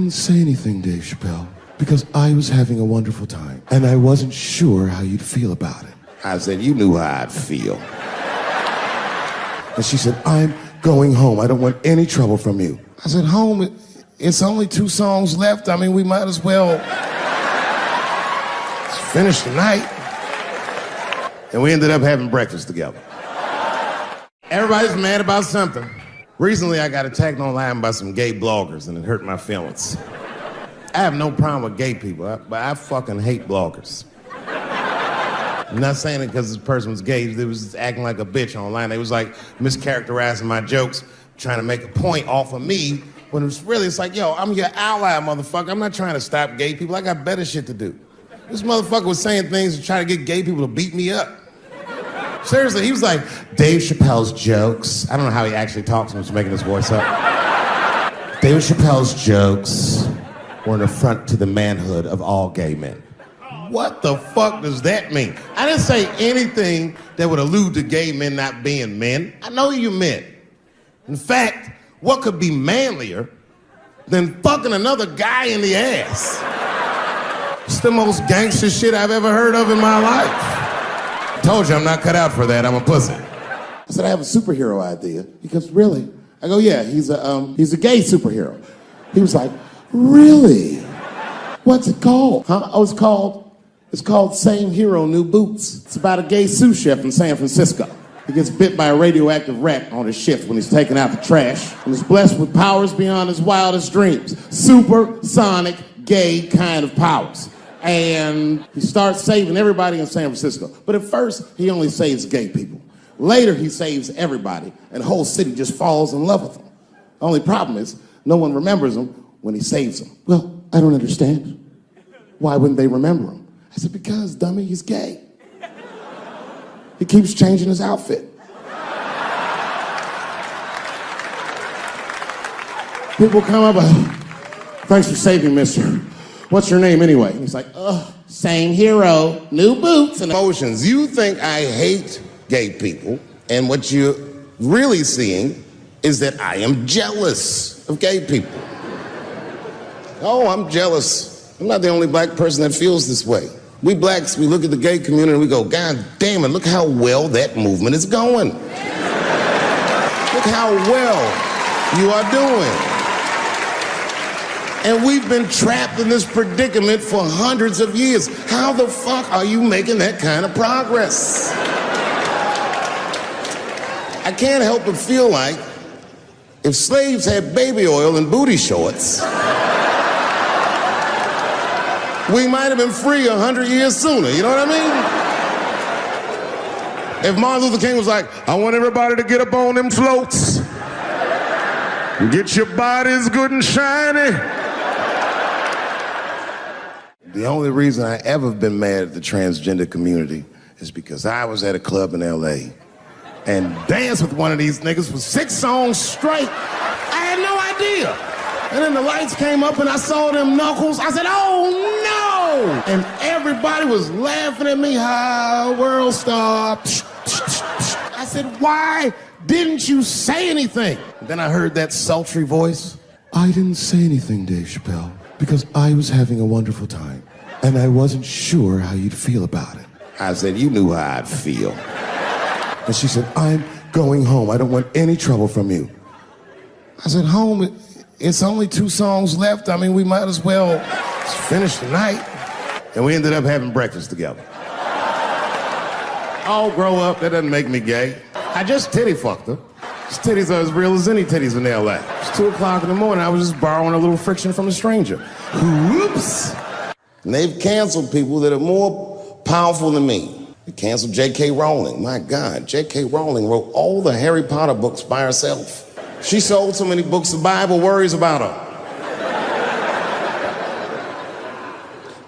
Didn't say anything, Dave Chappelle, because I was having a wonderful time, and I wasn't sure how you'd feel about it. I said, you knew how I'd feel. And she said, I'm going home. I don't want any trouble from you. I said, home? It's only 2 songs left. I mean, we might as well finish the night. And we ended up having breakfast together. Everybody's mad about something. Recently, I got attacked online by some gay bloggers, and it hurt my feelings. I have no problem with gay people, but I fucking hate bloggers. I'm not saying it because this person was gay. They was just acting like a bitch online. They was like mischaracterizing my jokes, trying to make a point off of me, when it was really, it's like, yo, I'm your ally, motherfucker. I'm not trying to stop gay people. I got better shit to do. This motherfucker was saying things to try to get gay people to beat me up. Seriously, he was like, Dave Chappelle's jokes. I don't know how he actually talks, I'm just making his voice up. Dave Chappelle's jokes were an affront to the manhood of all gay men. What the fuck does that mean? I didn't say anything that would allude to gay men not being men. I know you men. In fact, what could be manlier than fucking another guy in the ass? It's the most gangster shit I've ever heard of in my life. I told you I'm not cut out for that, I'm a pussy. I said, I have a superhero idea. Because really? I go, yeah, he's a gay superhero. He was like, really? What's it called? Huh? Oh, it's called Same Hero, New Boots. It's about a gay sous chef in San Francisco. He gets bit by a radioactive rat on his shift when he's taking out the trash, and is blessed with powers beyond his wildest dreams. Supersonic, gay kind of powers. And he starts saving everybody in San Francisco. But at first, he only saves gay people. Later, he saves everybody, and the whole city just falls in love with him. The only problem is, no one remembers him when he saves them. Well, I don't understand. Why wouldn't they remember him? I said, because, dummy, he's gay. He keeps changing his outfit. People come up, thanks for saving, mister. What's your name anyway? And he's like, same hero, new boots. And Emotions. You think I hate gay people, and what you're really seeing is that I am jealous of gay people. Oh, I'm jealous. I'm not the only black person that feels this way. We blacks, we look at the gay community and we go, God damn it, look how well that movement is going. Look how well you are doing. And we've been trapped in this predicament for hundreds of years. How the fuck are you making that kind of progress? I can't help but feel like if slaves had baby oil and booty shorts, we might have been free 100 years sooner, you know what I mean? If Martin Luther King was like, I want everybody to get up on them floats, get your bodies good and shiny. The only reason I ever been mad at the transgender community is because I was at a club in LA and danced with one of these niggas for 6 songs straight. I had no idea. And then the lights came up and I saw them knuckles. I said, oh no! And everybody was laughing at me. Hi, world star. I said, why didn't you say anything? And then I heard that sultry voice. I didn't say anything, Dave Chappelle, because I was having a wonderful time. And I wasn't sure how you'd feel about it. I said, you knew how I'd feel. And she said, I'm going home. I don't want any trouble from you. I said, home? It's only 2 songs left. I mean, we might as well finish the night. And we ended up having breakfast together. I'll grow up. That doesn't make me gay. I just titty fucked her. His titties are as real as any titties in LA. It's 2 o'clock in the morning. I was just borrowing a little friction from a stranger. Whoops. And they've canceled people that are more powerful than me. They canceled J.K. Rowling. My God, J.K. Rowling wrote all the Harry Potter books by herself. She sold so many books, the Bible worries about her.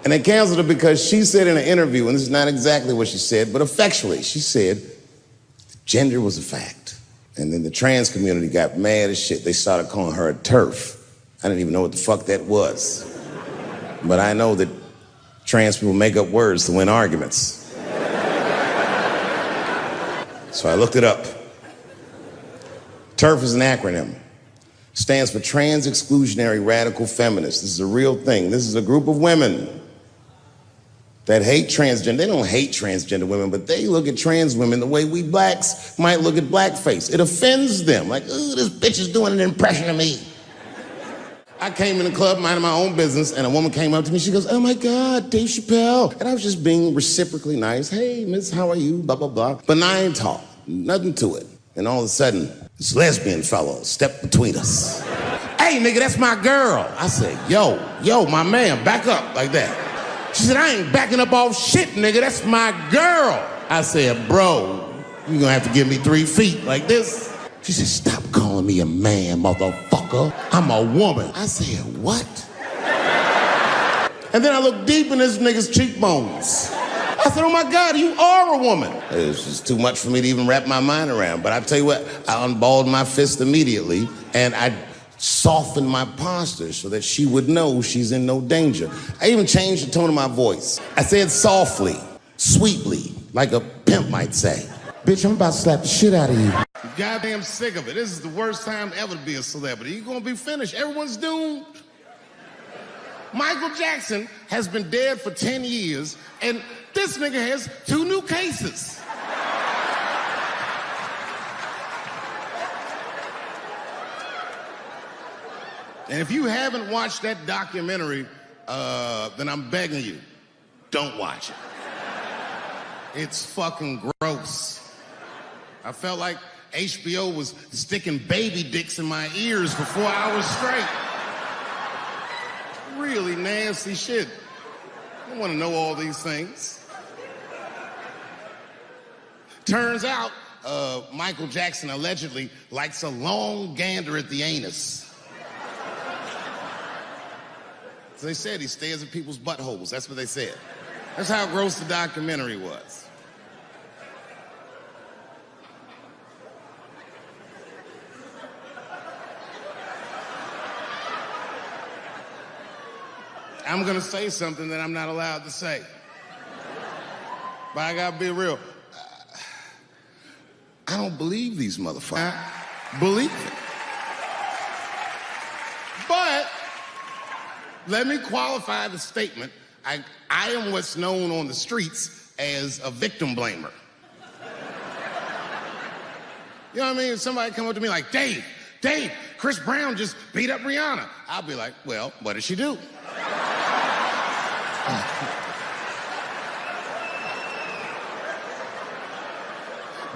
And they canceled her because she said in an interview, and this is not exactly what she said, but effectually, she said gender was a fact. And then the trans community got mad as shit. They started calling her a TERF. I didn't even know what the fuck that was. But I know that trans people make up words to win arguments. So I looked it up. TERF is an acronym. Stands for Trans Exclusionary Radical Feminists. This is a real thing. This is a group of women that hate transgender. They don't hate transgender women, but they look at trans women the way we blacks might look at blackface. It offends them. Like, ooh, this bitch is doing an impression of me. I came in the club minding my own business, and a woman came up to me. She goes, oh my God, Dave Chappelle. And I was just being reciprocally nice. Hey, miss, how are you? Blah, blah, blah. Benign talk, nothing to it. And all of a sudden, this lesbian fellow stepped between us. Hey, nigga, that's my girl. I said, yo, my man, back up like that. She said, I ain't backing up off shit, nigga. That's my girl. I said, bro, you're gonna have to give me 3 feet like this. She said, stop calling me a man, motherfucker. I'm a woman. I said, what? And then I looked deep in this nigga's cheekbones. I said, oh my God, you are a woman. It was just too much for me to even wrap my mind around. But I tell you what, I unballed my fist immediately, and I softened my posture so that she would know she's in no danger. I even changed the tone of my voice. I said softly, sweetly, like a pimp might say. Bitch, I'm about to slap the shit out of you. I'm goddamn sick of it. This is the worst time ever to be a celebrity. You're gonna be finished. Everyone's doomed. Michael Jackson has been dead for 10 years, and this nigga has 2 new cases. And if you haven't watched that documentary, then I'm begging you, don't watch it. It's fucking gross. I felt like HBO was sticking baby dicks in my ears for 4 hours straight. Really nasty shit. I don't want to know all these things. Turns out, Michael Jackson allegedly likes a long gander at the anus. So they said he stares at people's buttholes. That's what they said. That's how gross the documentary was. I'm gonna say something that I'm not allowed to say. But I gotta be real. I don't believe these motherfuckers. I believe it. But let me qualify the statement. I am what's known on the streets as a victim blamer. You know what I mean? If somebody come up to me like, Dave, Chris Brown just beat up Rihanna. I'll be like, well, what did she do?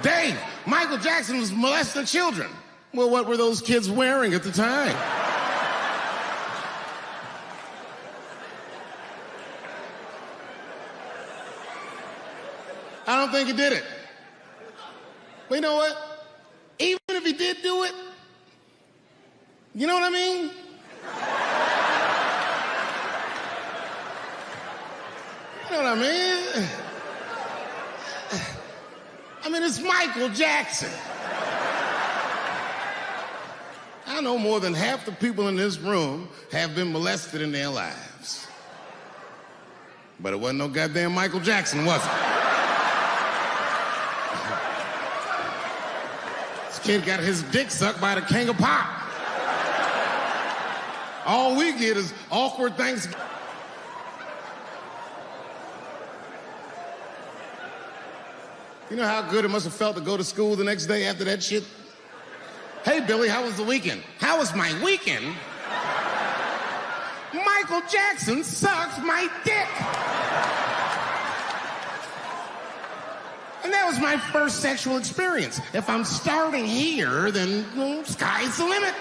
Dave, Michael Jackson was molesting children. Well, what were those kids wearing at the time? I don't think he did it. But you know what? Even if he did do it, you know what I mean? You know what I mean? I mean, it's Michael Jackson. I know more than half the people in this room have been molested in their lives. But it wasn't no goddamn Michael Jackson, was it? This kid got his dick sucked by the king of pop. All we get is awkward things. You know how good it must have felt to go to school the next day after that shit? Hey, Billy, how was the weekend? How was my weekend? Michael Jackson sucked my dick. And that was my first sexual experience. If I'm starting here, then well, sky's the limit.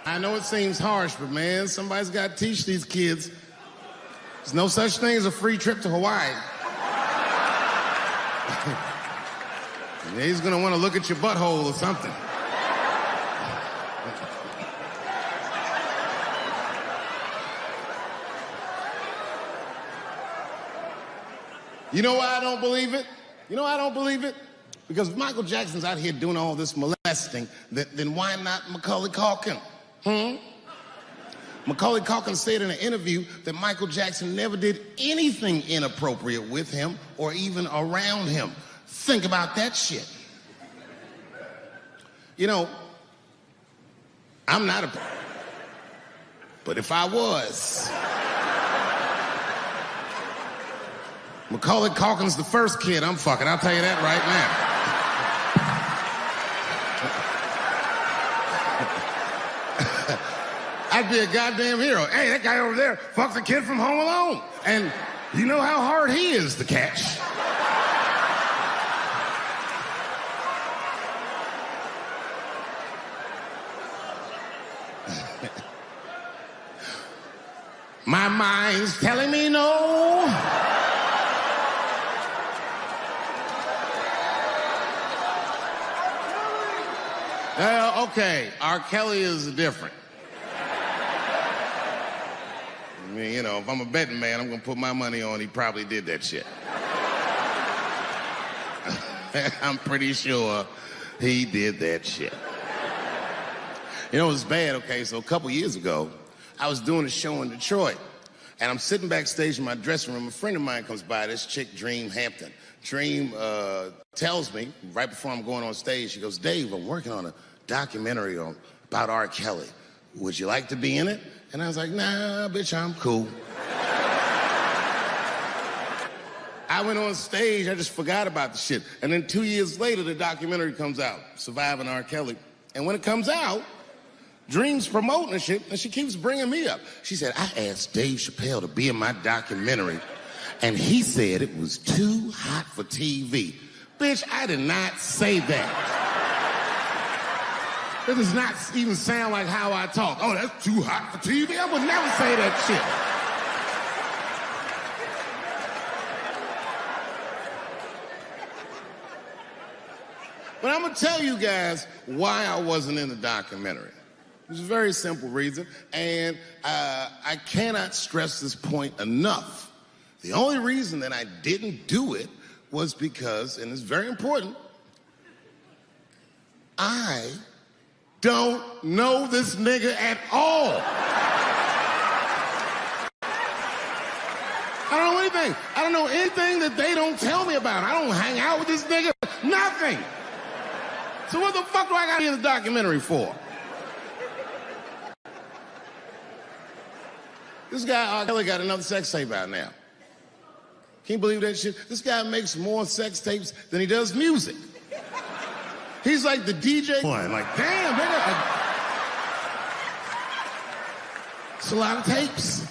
I know it seems harsh, but man, somebody's got to teach these kids. There's no such thing as a free trip to Hawaii. He's gonna want to look at your butthole or something. You know why I don't believe it? You know why I don't believe it? Because if Michael Jackson's out here doing all this molesting, then why not Macaulay Culkin? Macaulay Culkin said in an interview that Michael Jackson never did anything inappropriate with him or even around him. Think about that shit. You know, I'm not a... But if I was... Macaulay Culkin's the first kid I'm fucking, I'll tell you that right now. I'd be a goddamn hero. Hey, that guy over there fucks a kid from Home Alone. And you know how hard he is to catch. My mind's telling me no. Okay, R. Kelly is different. I mean, you know, if I'm a betting man, I'm gonna put my money on he probably did that shit. I'm pretty sure he did that shit. You know, it was bad, okay, so a couple years ago, I was doing a show in Detroit, and I'm sitting backstage in my dressing room. A friend of mine comes by, this chick, Dream Hampton. Dream tells me, right before I'm going on stage, she goes, Dave, I'm working on a documentary about R. Kelly. Would you like to be in it? And I was like, nah, bitch, I'm cool. I went on stage, I just forgot about the shit. And then 2 years later, the documentary comes out, Surviving R. Kelly. And when it comes out, Dream's promoting the shit, and she keeps bringing me up. She said, I asked Dave Chappelle to be in my documentary, and he said it was too hot for TV. Bitch, I did not say that. It does not even sound like how I talk. Oh, that's too hot for TV? I would never say that shit. But I'm gonna tell you guys why I wasn't in the documentary. There's a very simple reason, and I cannot stress this point enough. The only reason that I didn't do it was because, and it's very important, I don't know this nigga at all. I don't know anything. I don't know anything that they don't tell me about. I don't hang out with this nigga, nothing. So what the fuck do I gotta be in the documentary for? This guy, R. Kelly, got another sex tape out now. Can you believe that shit? This guy makes more sex tapes than he does music. He's like the DJ. Like, damn, nigga. It's a lot of tapes.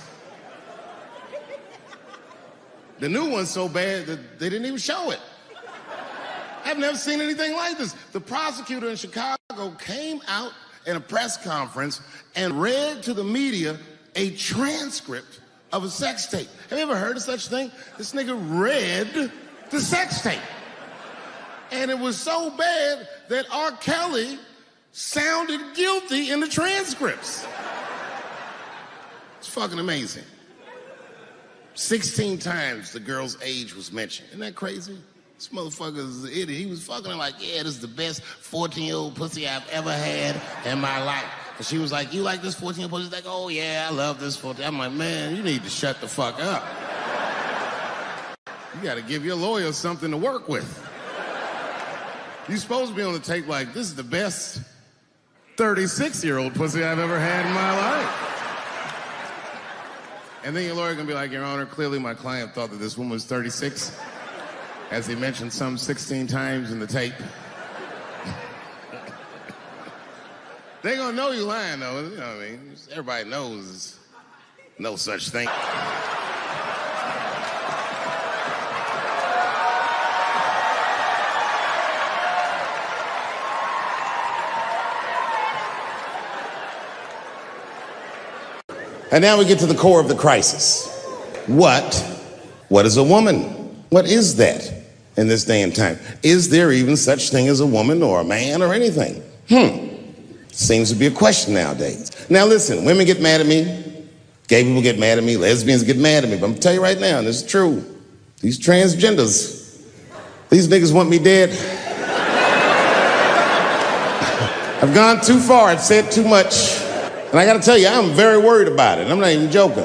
The new one's so bad that they didn't even show it. I've never seen anything like this. The prosecutor in Chicago came out in a press conference and read to the media a transcript of a sex tape. Have you ever heard of such thing? This nigga read the sex tape. And it was so bad that R. Kelly sounded guilty in the transcripts. It's fucking amazing. 16 times the girl's age was mentioned. Isn't that crazy? This motherfucker's an idiot. He was fucking her like, yeah, this is the best 14-year-old pussy I've ever had in my life. And she was like, you like this 14-year-old pussy? He's like, oh yeah, I love this 14. I'm like, man, you need to shut the fuck up. You gotta give your lawyer something to work with. You're supposed to be on the tape like, this is the best 36-year-old pussy I've ever had in my life. And then your lawyer gonna be like, Your Honor, clearly my client thought that this woman was 36, as he mentioned some 16 times in the tape. They gonna know you lying though, you know what I mean? Everybody knows no such thing. And now we get to the core of the crisis. What is a woman? What is that in this day and time? Is there even such thing as a woman or a man or anything? Seems to be a question nowadays. Now listen, women get mad at me, gay people get mad at me, lesbians get mad at me, but I'm gonna tell you right now, and this is true, these transgenders, these niggas want me dead. I've gone too far, I've said too much. And I gotta tell you, I'm very worried about it. I'm not even joking.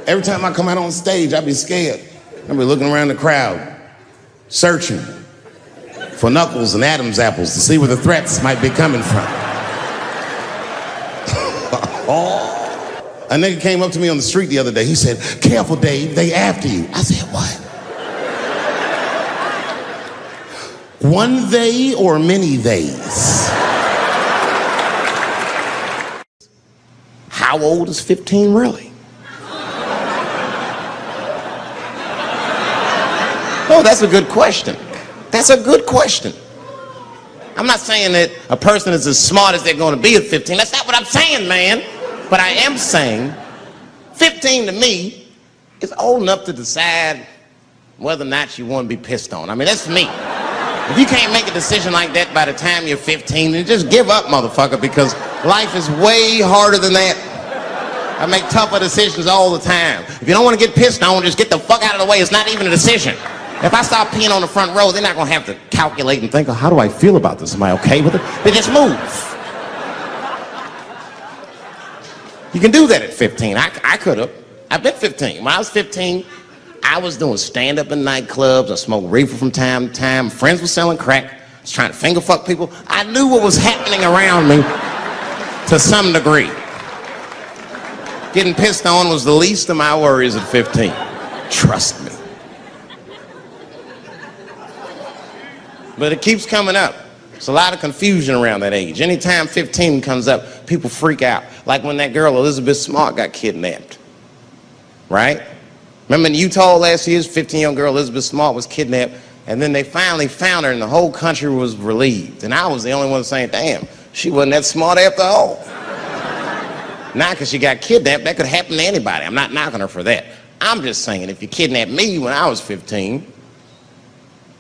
Every time I come out on stage, I be scared. I be looking around the crowd, searching for knuckles and Adam's apples to see where the threats might be coming from. A nigga came up to me on the street the other day. He said, "Careful, Dave, they after you." I said, "What? One they or many theys?" How old is 15 really? Oh, that's a good question. That's a good question. I'm not saying that a person is as smart as they're going to be at 15. That's not what I'm saying, man. But I am saying 15 to me is old enough to decide whether or not you want to be pissed on. I mean, that's me. If you can't make a decision like that by the time you're 15, then just give up, motherfucker, because life is way harder than that. I make tougher decisions all the time. If you don't want to get pissed on, just get the fuck out of the way. It's not even a decision. If I start peeing on the front row, they're not going to have to calculate and think, oh, how do I feel about this? Am I okay with it? They just move. You can do that at 15. I could have. I've been 15. When I was 15, I was doing stand-up in nightclubs. I smoked reefer from time to time. Friends were selling crack. I was trying to finger fuck people. I knew what was happening around me to some degree. Getting pissed on was the least of my worries at 15. Trust me. But it keeps coming up. There's a lot of confusion around that age. Anytime 15 comes up, people freak out. Like when that girl, Elizabeth Smart, got kidnapped. Right? Remember in Utah last year, 15-year-old girl Elizabeth Smart was kidnapped, and then they finally found her, and the whole country was relieved. And I was the only one saying, damn, she wasn't that smart after all. Not because she got kidnapped. That could happen to anybody. I'm not knocking her for that. I'm just saying, if you kidnapped me when I was 15,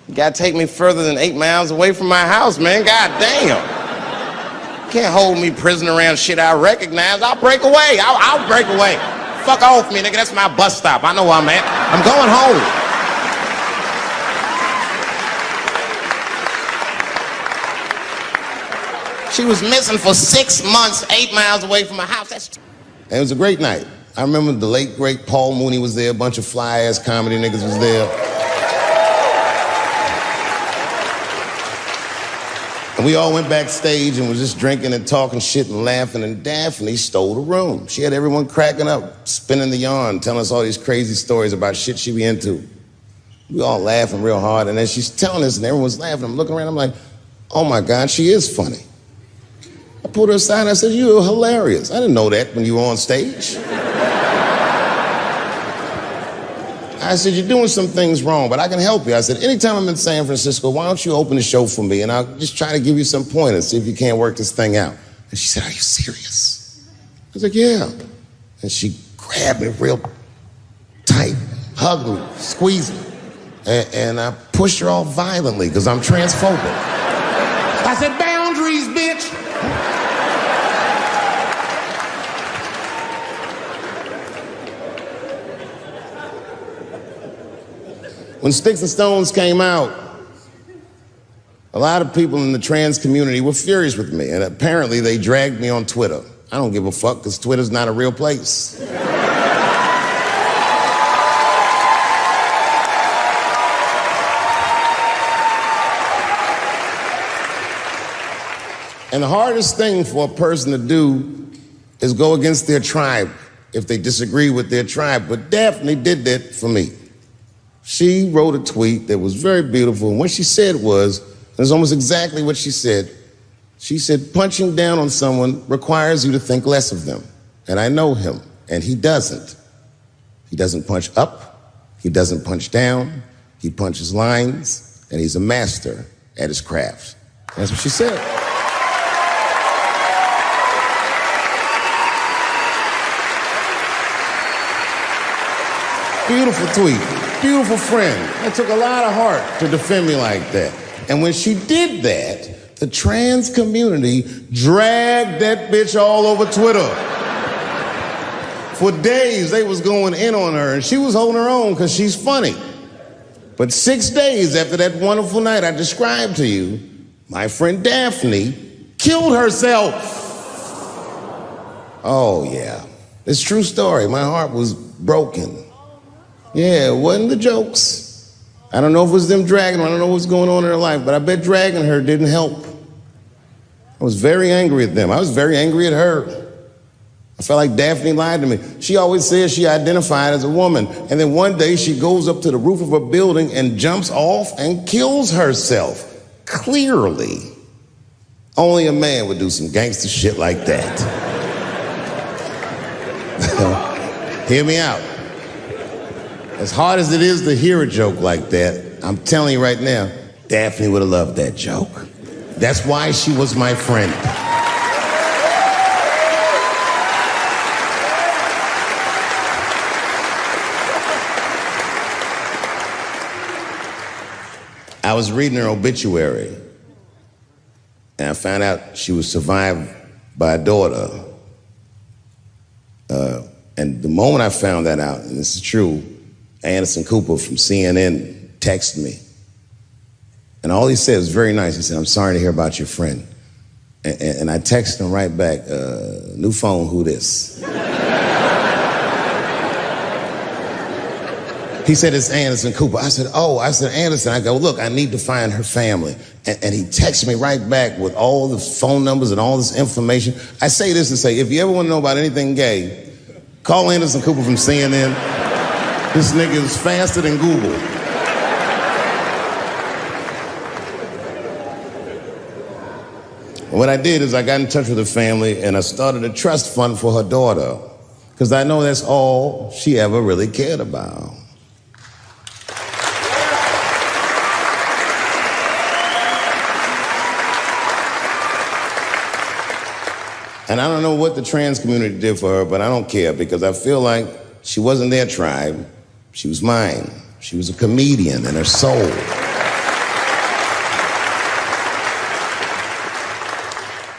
you gotta take me further than 8 miles away from my house, man. God damn. You can't hold me prisoner around shit I recognize. I'll break away. I'll break away. Fuck off me, nigga. That's my bus stop. I know where I'm at. I'm going home. She was missing for 6 months, 8 miles away from my house. It was a great night. I remember the late, great Paul Mooney was there. A bunch of fly-ass comedy niggas was there. And we all went backstage and was just drinking and talking shit and laughing, and Daphne stole the room. She had everyone cracking up, spinning the yarn, telling us all these crazy stories about shit she be into. We all laughing real hard, and as she's telling us and everyone's laughing, I'm looking around, I'm like, oh my God, she is funny. I pulled her aside and I said, you're hilarious. I didn't know that when you were on stage. I said, you're doing some things wrong, but I can help you. I said, anytime I'm in San Francisco, why don't you open the show for me, and I'll just try to give you some pointers, see if you can't work this thing out. And she said, are you serious? I was like, yeah. And she grabbed me real tight, hugged me, squeezed me, and I pushed her all violently because I'm transphobic. I said, boundaries, bitch. When Sticks and Stones came out, a lot of people in the trans community were furious with me, and apparently they dragged me on Twitter. I don't give a fuck, because Twitter's not a real place. And the hardest thing for a person to do is go against their tribe if they disagree with their tribe. But Daphne did that for me. She wrote a tweet that was very beautiful, and what she said was, it was almost exactly what she said. She said, punching down on someone requires you to think less of them. And I know him, and he doesn't. He doesn't punch up, he doesn't punch down, he punches lines, and he's a master at his craft. That's what she said. Beautiful tweet. Beautiful friend. It took a lot of heart to defend me like that. And when she did that, the trans community dragged that bitch all over Twitter. For days, they was going in on her, and she was holding her own because she's funny. But 6 days after that wonderful night I described to you, my friend Daphne killed herself. Oh, yeah. It's a true story. My heart was broken. Yeah, it wasn't the jokes. I don't know if it was them dragging her. I don't know what's going on in her life, but I bet dragging her didn't help. I was very angry at them. I was very angry at her. I felt like Daphne lied to me. She always says she identified as a woman, and then one day she goes up to the roof of a building and jumps off and kills herself. Clearly, only a man would do some gangster shit like that. Hear me out. As hard as it is to hear a joke like that, I'm telling you right now, Daphne would have loved that joke. That's why she was my friend. I was reading her obituary, and I found out she was survived by a daughter. And the moment I found that out, and this is true, Anderson Cooper from CNN texted me. And all he said was very nice. He said, "I'm sorry to hear about your friend." And I texted him right back, "New phone, who this?" He said, "It's Anderson Cooper." I said, "Oh," I said, "Anderson." I go, "Look, I need to find her family." And he texted me right back with all the phone numbers and all this information. I say this to say, if you ever want to know about anything gay, call Anderson Cooper from CNN. This nigga is faster than Google. What I did is I got in touch with the family and I started a trust fund for her daughter, because I know that's all she ever really cared about. And I don't know what the trans community did for her, but I don't care, because I feel like she wasn't their tribe. She was mine. She was a comedian in her soul.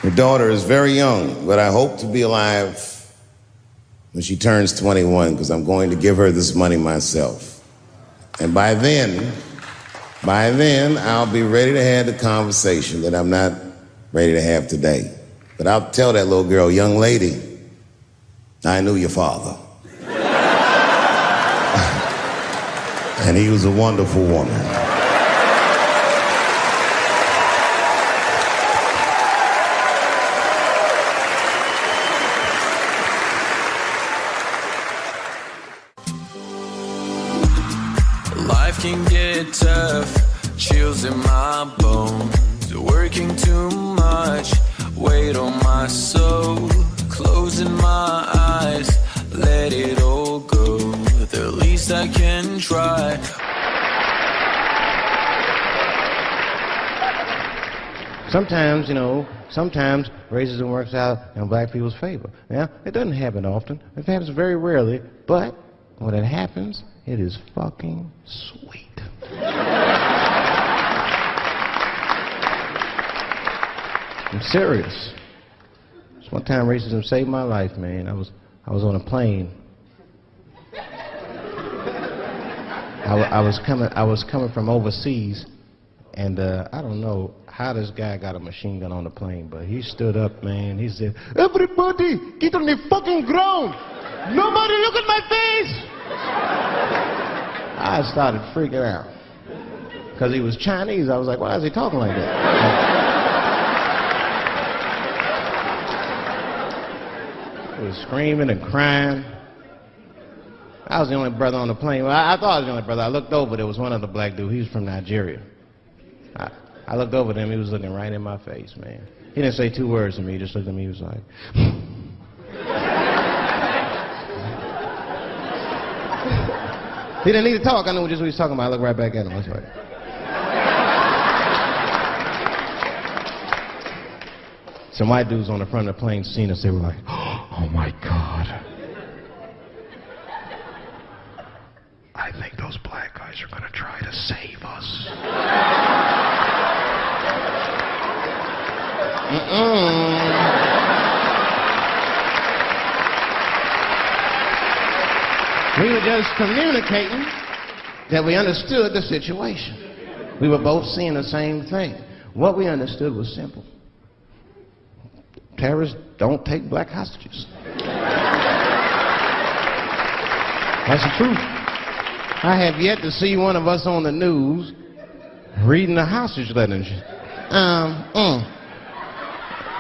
Her daughter is very young, but I hope to be alive when she turns 21, because I'm going to give her this money myself. And by then, I'll be ready to have the conversation that I'm not ready to have today. But I'll tell that little girl, "Young lady, I knew your father." And he was a wonderful woman. Life can get tough, chills in my bones, working too much, weight on my soul, closing my eyes, let it all go, the least I can try. Sometimes, sometimes racism works out in black people's favor. Yeah, it doesn't happen often. It happens very rarely, but when it happens, it is fucking sweet. I'm serious. This one time racism saved my life, man. I was on a plane. I was coming from overseas, and I don't know how this guy got a machine gun on the plane, but he stood up, man. He said, "Everybody, get on the fucking ground! Nobody look at my face!" I started freaking out. Because he was Chinese, I was like, why is he talking like that? He was screaming and crying. I was the only brother on the plane. Well, I thought I was the only brother. I looked over, there was one other black dude. He was from Nigeria. I looked over at him, he was looking right in my face, man. He didn't say two words to me, he just looked at me, he was like... He didn't need to talk, I knew just what he was talking about. I looked right back at him, I was like... Some white dudes on the front of the plane seen us, they were like, "Oh my God. I think those black guys are gonna try to save us." We were just communicating that we understood the situation. We were both seeing the same thing. What we understood was simple. terrorists don't take black hostages. That's the truth. I have yet to see one of us on the news reading a hostage letter and shit.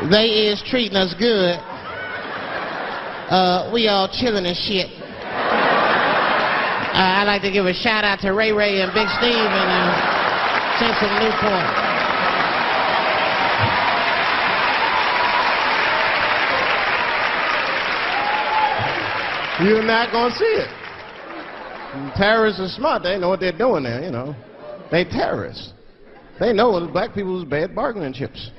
They is treating us good. We all chilling and shit. I'd like to give a shout out to Ray Ray and Big Steve and Central Newport. You're not gonna see it. Terrorists are smart. They know what they're doing there, you know. They terrorists. They know that black people is bad bargaining chips.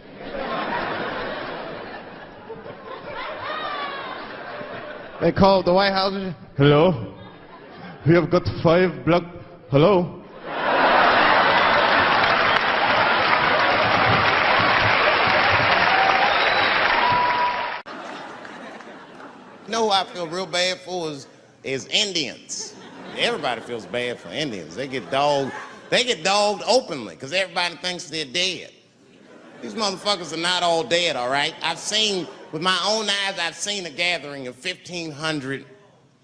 They called the White House and said, hello? We have got 5 black... Hello? You know who I feel real bad for is Indians. Everybody feels bad for Indians. They get dogged openly because everybody thinks they're dead. These motherfuckers are not all dead, all right? I've seen, with my own eyes, I've seen a gathering of 1,500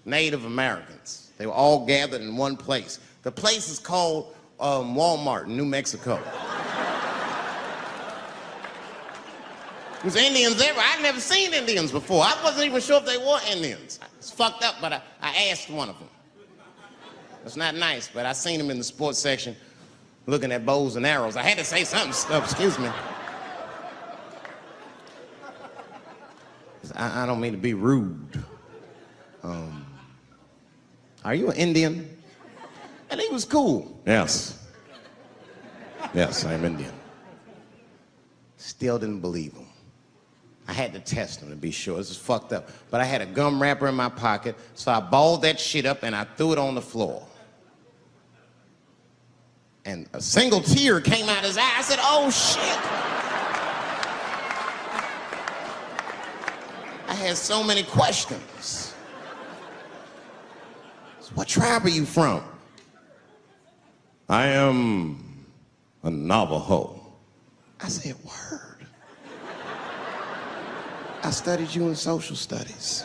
Native Americans. They were all gathered in one place. The place is called Walmart in New Mexico. There's Indians everywhere. I'd never seen Indians before. I wasn't even sure if they were Indians. It's fucked up, but I asked one of them. It's not nice, but I seen him in the sports section looking at bows and arrows. I had to say something, excuse me. I don't mean to be rude. Are you an Indian? And he was cool. Yes. Yes, I'm Indian. Still didn't believe him. I had to test him to be sure. This is fucked up. But I had a gum wrapper in my pocket, so I balled that shit up and I threw it on the floor. And a single tear came out his eye. I said, oh, shit. I had so many questions. So what tribe are you from? I am a Navajo. I said, word. I studied you in social studies.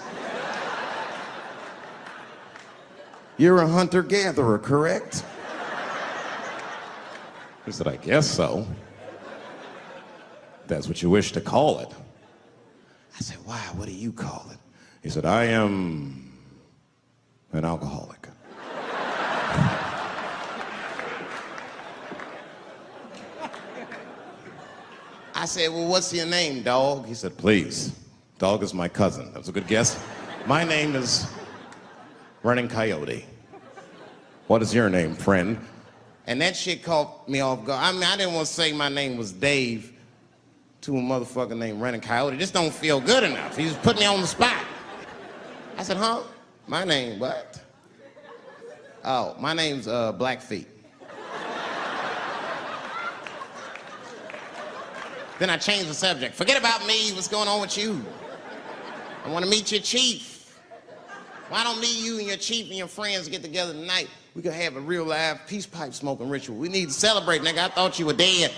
You're a hunter-gatherer, correct? He said, I guess so. That's what you wish to call it. I said, why? What do you call it? He said, I am an alcoholic. I said, well, what's your name, dog? He said, please. Dog is my cousin. That was a good guess. My name is Running Coyote. What is your name, friend? And that shit caught me off guard. I mean, I didn't want to say my name was Dave to a motherfucker named Running Coyote. This don't feel good enough. He just put me on the spot. I said, huh? My name, what? Oh, my name's Blackfeet. Then I changed the subject. Forget about me. What's going on with you? I want to meet your chief. Why don't me, you, and your chief and your friends get together tonight? We could have a real live peace pipe smoking ritual. We need to celebrate, nigga. I thought you were dead.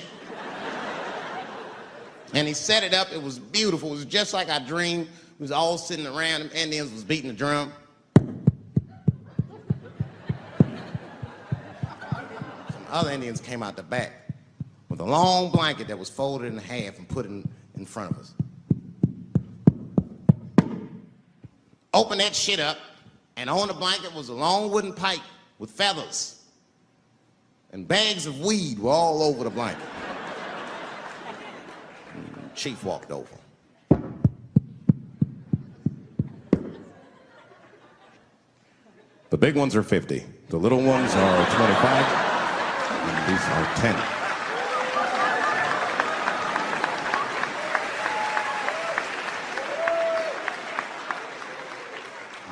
And he set it up. It was beautiful. It was just like I dreamed. We was all sitting around. Them Indians was beating the drum. Some other Indians came out the back with a long blanket that was folded in half and put in front of us. Open that shit up, and on the blanket was a long wooden pipe with feathers. And bags of weed were all over the blanket. Chief walked over. The big ones are 50. The little ones are 25. And these are 10.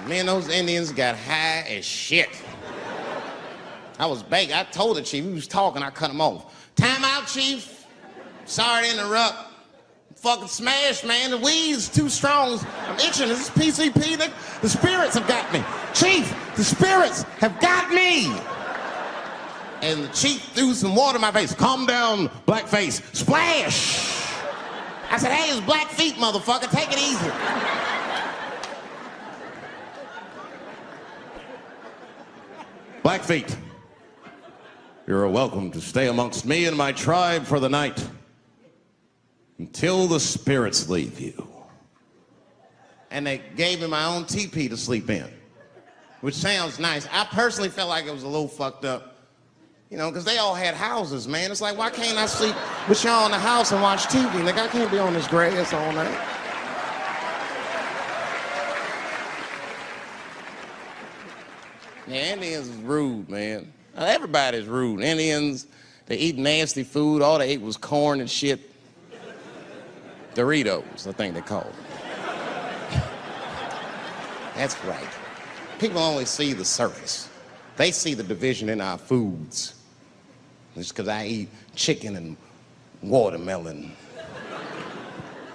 Me and those Indians got high as shit. I was baked. I told the chief, he was talking, I cut him off. Time out, chief. Sorry to interrupt. I'm fucking smashed, man. The weed's too strong. I'm itching. This is PCP. The spirits have got me. Chief, the spirits have got me. And the chief threw some water in my face. Calm down, blackface. Splash! I said, hey, it's black feet, motherfucker. Take it easy. Black feet. You're welcome to stay amongst me and my tribe for the night until the spirits leave you. And they gave me my own teepee to sleep in, which sounds nice. I personally felt like it was a little fucked up, you know, because they all had houses, man. It's like, why can't I sleep with y'all in the house and watch TV? Nigga, I can't be on this grass all night. Yeah, Indians is rude, man. Everybody's rude. Indians, they eat nasty food. All they ate was corn and shit. Doritos, I think they call them. That's right. People only see the surface. They see the division in our foods. Just because I eat chicken and watermelon.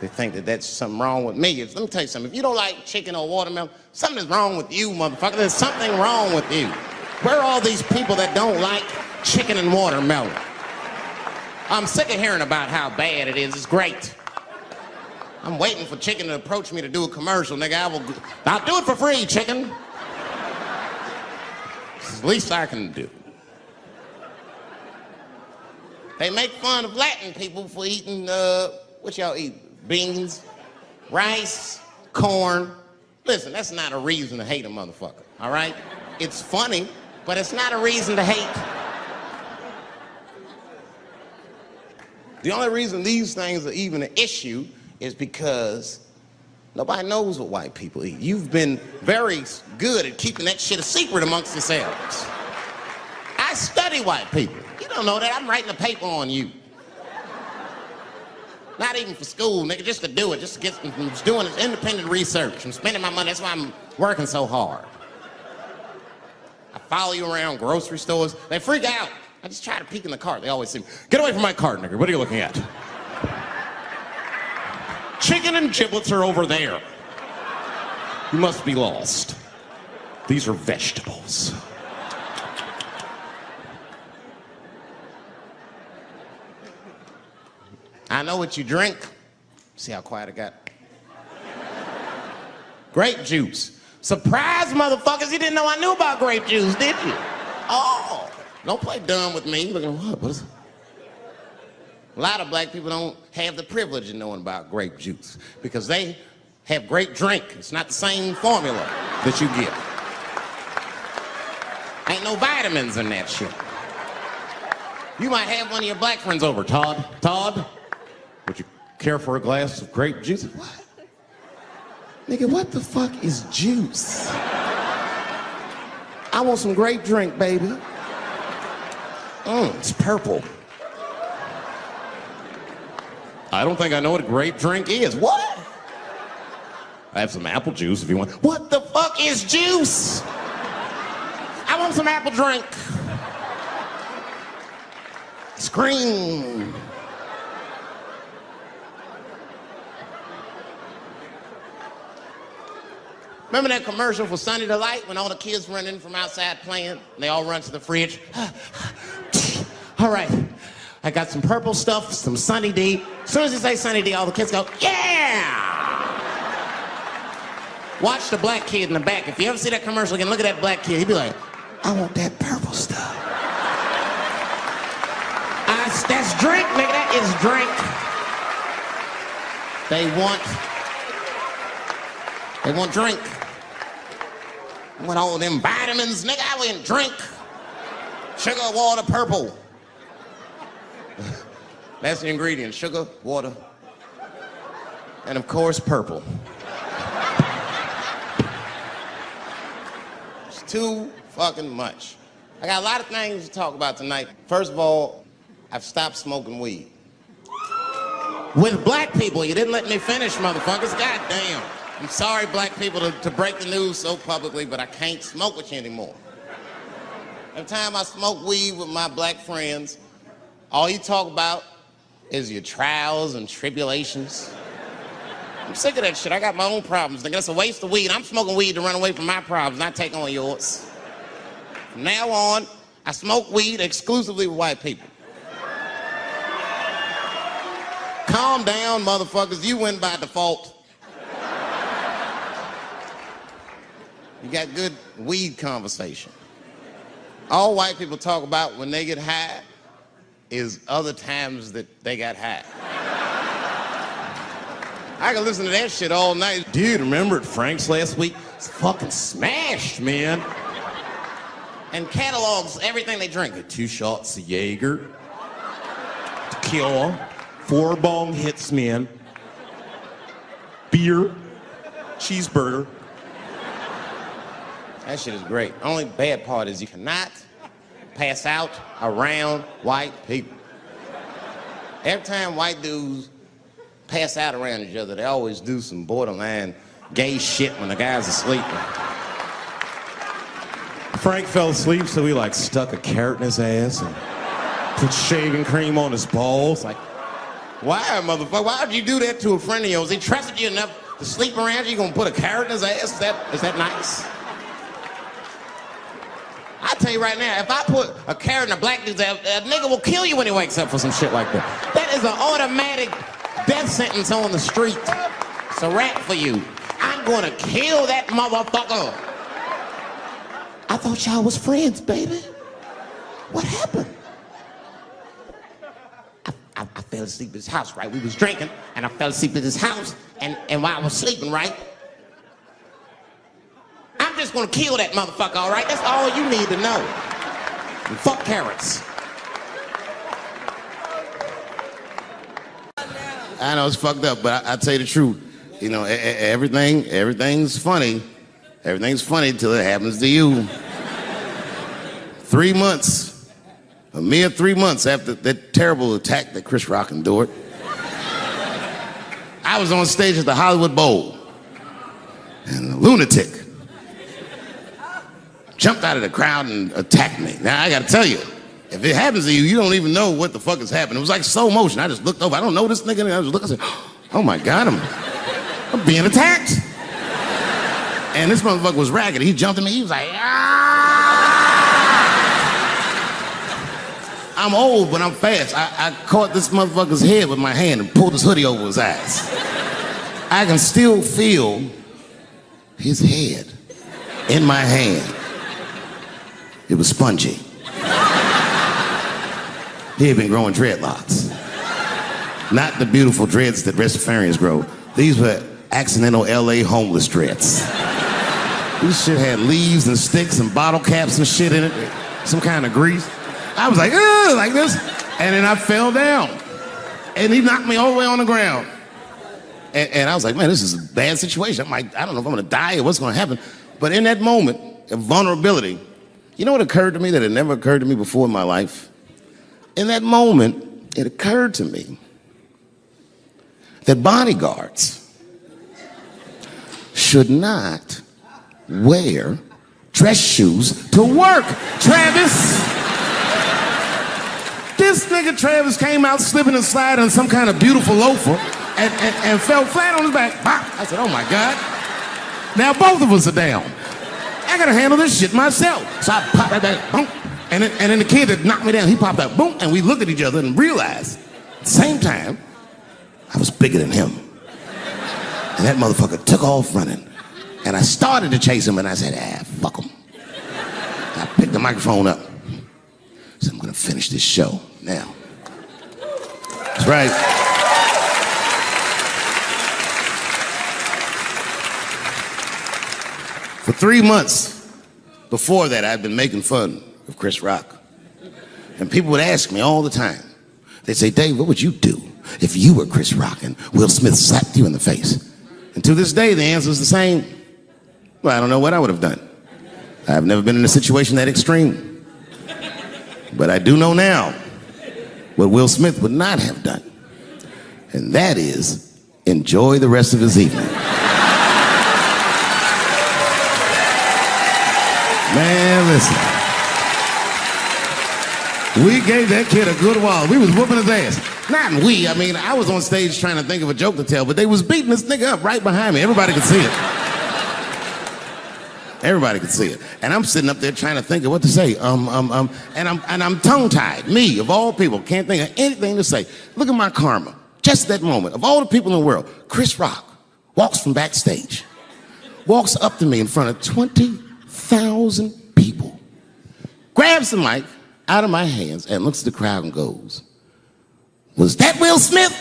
They think that that's something wrong with me. Let me tell you something. If you don't like chicken or watermelon, something's wrong with you, motherfucker. There's something wrong with you. Where are all these people that don't like chicken and watermelon? I'm sick of hearing about how bad it is. It's great. I'm waiting for chicken to approach me to do a commercial, nigga. I'll do it for free, chicken. It's the least I can do. They make fun of Latin people for eating, what y'all eat? Beans, rice, corn. Listen, that's not a reason to hate a motherfucker, all right? It's funny, but it's not a reason to hate. The only reason these things are even an issue is because nobody knows what white people eat. You've been very good at keeping that shit a secret amongst yourselves. I study white people. You don't know that. I'm writing a paper on you. Not even for school, nigga, just to do it, just to get, I'm just doing this independent research. I'm spending my money, that's why I'm working so hard. I follow you around grocery stores. They freak out. I just try to peek in the cart. They always say, get away from my cart, nigga. What are you looking at? Chicken and giblets are over there. You must be lost. These are vegetables. I know what you drink. See how quiet it got? Grape juice. Surprise, motherfuckers, you didn't know I knew about grape juice, did you? Oh, don't play dumb with me. Look at what is it? A lot of black people don't have the privilege of knowing about grape juice because they have grape drink. It's not the same formula that you get. Ain't no vitamins in that shit. You might have one of your black friends over, Todd. Todd, would you care for a glass of grape juice? What? Nigga, what the fuck is juice? I want some grape drink, baby. It's purple. I don't think I know what a grape drink is. What? I have some apple juice if you want. What the fuck is juice? I want some apple drink. Scream. Remember that commercial for Sunny Delight when all the kids run in from outside playing? And they all run to the fridge. All right, I got some purple stuff, some Sunny D. As soon as you say Sunny D, all the kids go, yeah! Watch the black kid in the back. If you ever see that commercial again, look at that black kid. He'd be like, I want that purple stuff. That's drink, nigga, that is drink. They want drink. I want all them vitamins, nigga, I want drink. Sugar, water, purple. That's the ingredient, sugar, water, and of course, purple. It's too fucking much. I got a lot of things to talk about tonight. First of all, I've stopped smoking weed. With black people, you didn't let me finish, motherfuckers. God damn. I'm sorry, black people, to break the news so publicly, but I can't smoke with you anymore. Every time I smoke weed with my black friends, all you talk about is your trials and tribulations. I'm sick of that shit. I got my own problems. Nigga, that's a waste of weed. I'm smoking weed to run away from my problems, not take on yours. From now on, I smoke weed exclusively with white people. calm down, motherfuckers. You win by default. You got good weed conversation. All white people talk about when they get high is other times that they got high. I can listen to that shit all night. Dude, remember at Frank's last week? It's fucking smashed, man. And catalogs everything they drink. 2 shots of Jaeger, tequila, 4 bong hits, man, beer, cheeseburger. That shit is great. Only bad part is you cannot pass out around white people. Every time white dudes pass out around each other, they always do some borderline gay shit when the guys are sleeping. Frank fell asleep, so we like stuck a carrot in his ass and put shaving cream on his balls. Like, why, motherfucker? Why would you do that to a friend of yours? He trusted you enough to sleep around you. You gonna put a carrot in his ass? Is that nice? I tell you right now, if I put a carrot in a black dude's ass, a nigga will kill you when he wakes up for some shit like that. That is an automatic death sentence on the street. It's a rap for you. I'm gonna kill that motherfucker. I thought y'all was friends, baby. What happened? I fell asleep at his house, right? We was drinking, and I fell asleep at his house, and while I was sleeping, right? I'm just gonna kill that motherfucker, all right? That's all you need to know. And fuck carrots. I know it's fucked up, but I tell you the truth. You know, everything's funny. Everything's funny till it happens to you. 3 months, a mere 3 months after that terrible attack that Chris Rock endured, I was on stage at the Hollywood Bowl, and a lunatic jumped out of the crowd and attacked me. Now, I gotta tell you, if it happens to you, you don't even know what the fuck is happening. It was like slow motion. I just looked over. I don't know this nigga. And I just looked and said, oh my God, I'm being attacked. And this motherfucker was ragged. He jumped at me. He was like, ah! I'm old, but I'm fast. I caught this motherfucker's head with my hand and pulled his hoodie over his eyes. I can still feel his head in my hand. It was spongy. He had been growing dreadlocks. Not the beautiful dreads that Rastafarians grow. These were accidental LA homeless dreads. This shit had leaves and sticks and bottle caps and shit in it. Some kind of grease. I was like, ugh, like this. And then I fell down. And he knocked me all the way on the ground. And I was like, man, this is a bad situation. I'm like, I don't know if I'm gonna die or what's gonna happen. But in that moment of vulnerability, you know what occurred to me that had never occurred to me before in my life? In that moment, it occurred to me that bodyguards should not wear dress shoes to work. Travis! This nigga Travis came out slipping and sliding on some kind of beautiful loafer and fell flat on his back. I said, oh my God. Now both of us are down. I gotta handle this shit myself. So I popped right back, boom. And then the kid that knocked me down, he popped out, boom, and we looked at each other and realized at the same time, I was bigger than him. And that motherfucker took off running. And I started to chase him, and I said, fuck him. And I picked the microphone up. So I'm gonna finish this show now. That's right. For 3 months before that, I'd been making fun of Chris Rock. And people would ask me all the time. They'd say, Dave, what would you do if you were Chris Rock and Will Smith slapped you in the face? And to this day, the answer is the same. Well, I don't know what I would have done. I've never been in a situation that extreme. But I do know now what Will Smith would not have done. And that is enjoy the rest of his evening. Man, listen. We gave that kid a good while. We was whooping his ass. Not we, I mean, I was on stage trying to think of a joke to tell, but they was beating this nigga up right behind me. Everybody could see it. Everybody could see it. And I'm sitting up there trying to think of what to say. And I'm tongue-tied. Me, of all people, can't think of anything to say. Look at my karma. just that moment, of all the people in the world, Chris Rock walks from backstage, walks up to me in front of 20,000 people, grabs the mic out of my hands and looks at the crowd and goes, "Was that Will Smith?"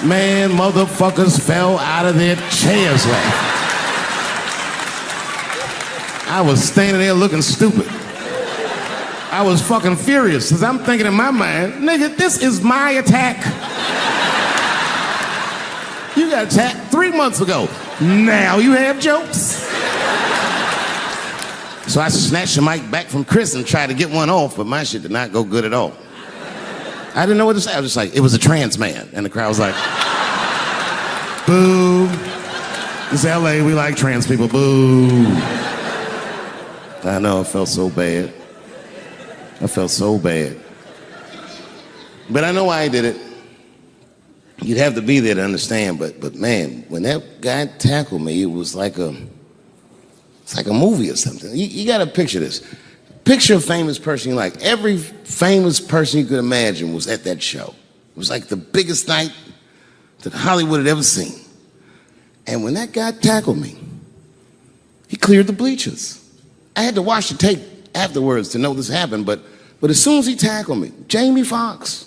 Man, motherfuckers fell out of their chairs laughing. I was standing there looking stupid. I was fucking furious, because I'm thinking in my mind, nigga, this is my attack. You got attacked 3 months ago. Now you have jokes. So I snatched the mic back from Chris and tried to get one off, but my shit did not go good at all. I didn't know what to say. I was just like, it was a trans man. And the crowd was like, boo. It's LA, we like trans people, boo. I know, I felt so bad. I felt so bad. But I know why I did it. You'd have to be there to understand, but man, when that guy tackled me, it was like it's like a movie or something. You gotta picture this. Picture a famous person you like. Every famous person you could imagine was at that show. It was like the biggest night that Hollywood had ever seen. And when that guy tackled me, he cleared the bleachers. I had to watch the tape afterwards to know this happened, but as soon as he tackled me, Jamie Foxx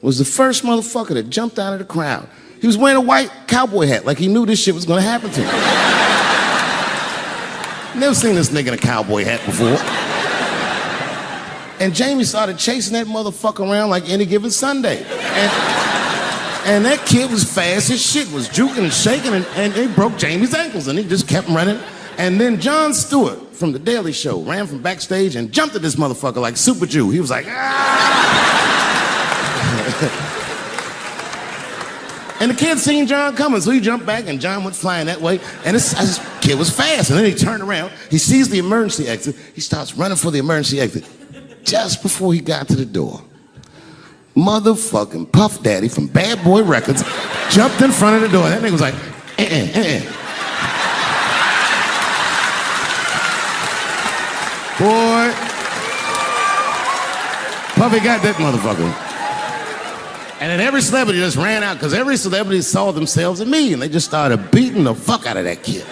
was the first motherfucker that jumped out of the crowd. He was wearing a white cowboy hat like he knew this shit was gonna happen to him. Never seen this nigga in a cowboy hat before. And Jamie started chasing that motherfucker around like any given Sunday. And that kid was fast as shit, was juking and shaking, and he broke Jamie's ankles, and he just kept running. And then Jon Stewart from The Daily Show ran from backstage and jumped at this motherfucker like Super Jew. He was like, ah! And the kid seen Jon coming, so he jumped back, and Jon went flying that way. And this kid was fast. And then he turned around, he sees the emergency exit, he starts running for the emergency exit. Just before he got to the door, motherfucking Puff Daddy from Bad Boy Records jumped in front of the door. That nigga was like, Boy, Puffy got that motherfucker. And then every celebrity just ran out, because every celebrity saw themselves in me, and they just started beating the fuck out of that kid.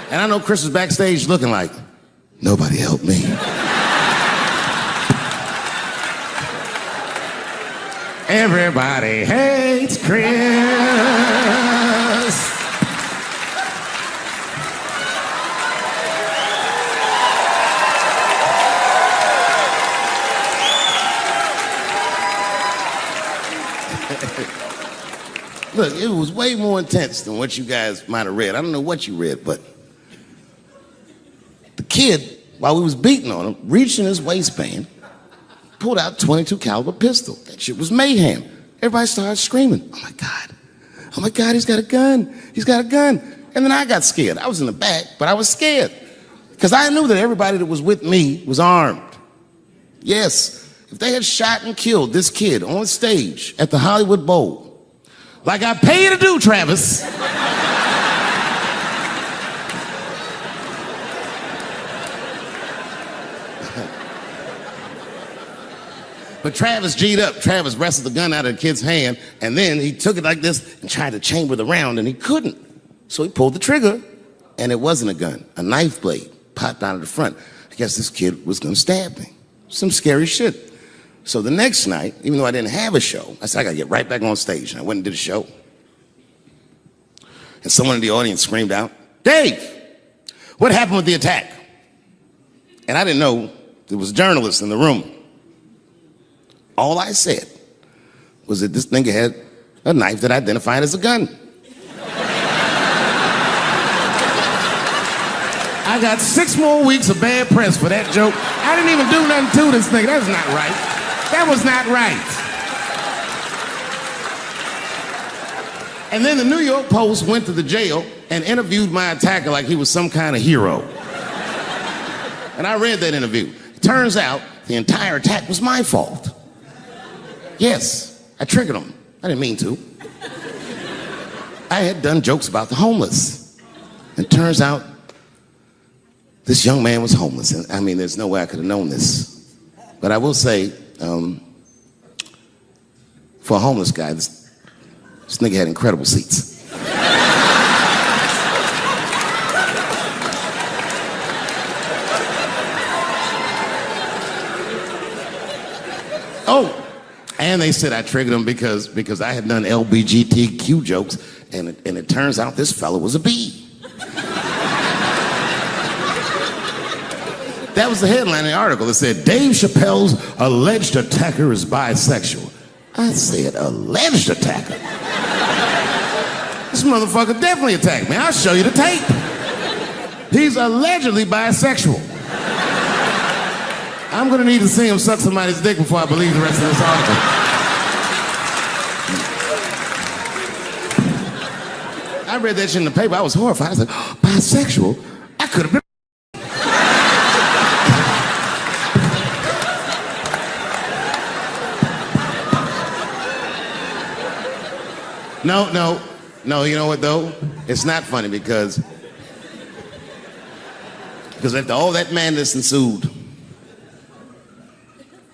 And I know Chris was backstage looking like, nobody helped me. Everybody hates Chris. Look, it was way more intense than what you guys might have read. I don't know what you read, but the kid, while we was beating on him, reached in his waistband, pulled out a .22 caliber pistol. That shit was mayhem. Everybody started screaming, oh my God, he's got a gun, he's got a gun. And then I got scared. I was in the back, but I was scared, because I knew that everybody that was with me was armed. Yes, if they had shot and killed this kid on stage at the Hollywood Bowl, like I pay you to do, Travis, but Travis G'd up. Travis wrestled the gun out of the kid's hand, and then he took it like this and tried to chamber the round, and he couldn't. So he pulled the trigger, and it wasn't a gun. A knife blade popped out of the front. I guess this kid was gonna stab me. Some scary shit. So the next night, even though I didn't have a show, I said, I gotta get right back on stage. And I went and did a show. And someone in the audience screamed out, Dave, what happened with the attack? And I didn't know there was journalists in the room. All I said was that this nigga had a knife that identified as a gun. I got 6 more weeks of bad press for that joke. I didn't even do nothing to this nigga. That's not right. That was not right. And then the New York Post went to the jail and interviewed my attacker like he was some kind of hero. And I read that interview. It turns out the entire attack was my fault. Yes, I triggered him. I didn't mean to. I had done jokes about the homeless. It turns out this young man was homeless. And I mean, there's no way I could have known this. But I will say, For a homeless guy, this nigga had incredible seats. Oh, and they said I triggered him because I had done LBGTQ jokes, and it turns out this fella was a B. That was the headline in the article. It said, Dave Chappelle's alleged attacker is bisexual. I said, alleged attacker? This motherfucker definitely attacked me. I'll show you the tape. He's allegedly bisexual. I'm gonna need to see him suck somebody's dick before I believe the rest of this article. I read that shit in the paper. I was horrified. I said, oh, bisexual? I could have been. No, you know what though? It's not funny because after all that madness ensued,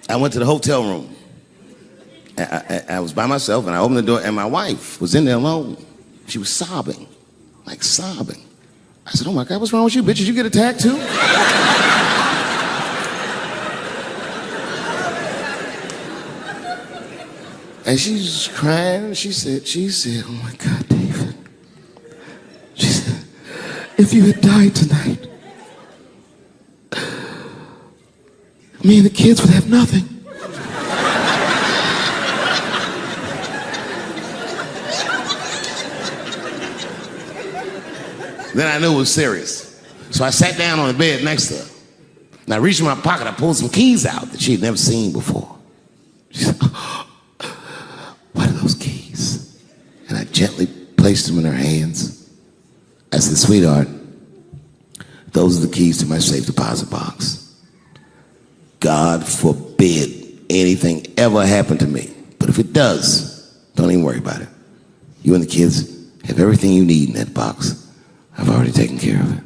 I went to the hotel room. I was by myself and I opened the door and my wife was in there alone. She was sobbing, like sobbing. I said, oh my God, what's wrong with you, bitch? Did you get attacked too? And she's crying. She said, oh my God, David. She said, if you had died tonight, me and the kids would have nothing. Then I knew it was serious. So I sat down on the bed next to her. And I reached in my pocket, I pulled some keys out that she had never seen before. She said, what are those keys? And I gently placed them in her hands. I said, sweetheart, those are the keys to my safe deposit box. God forbid anything ever happen to me. But if it does, don't even worry about it. You and the kids have everything you need in that box. I've already taken care of it.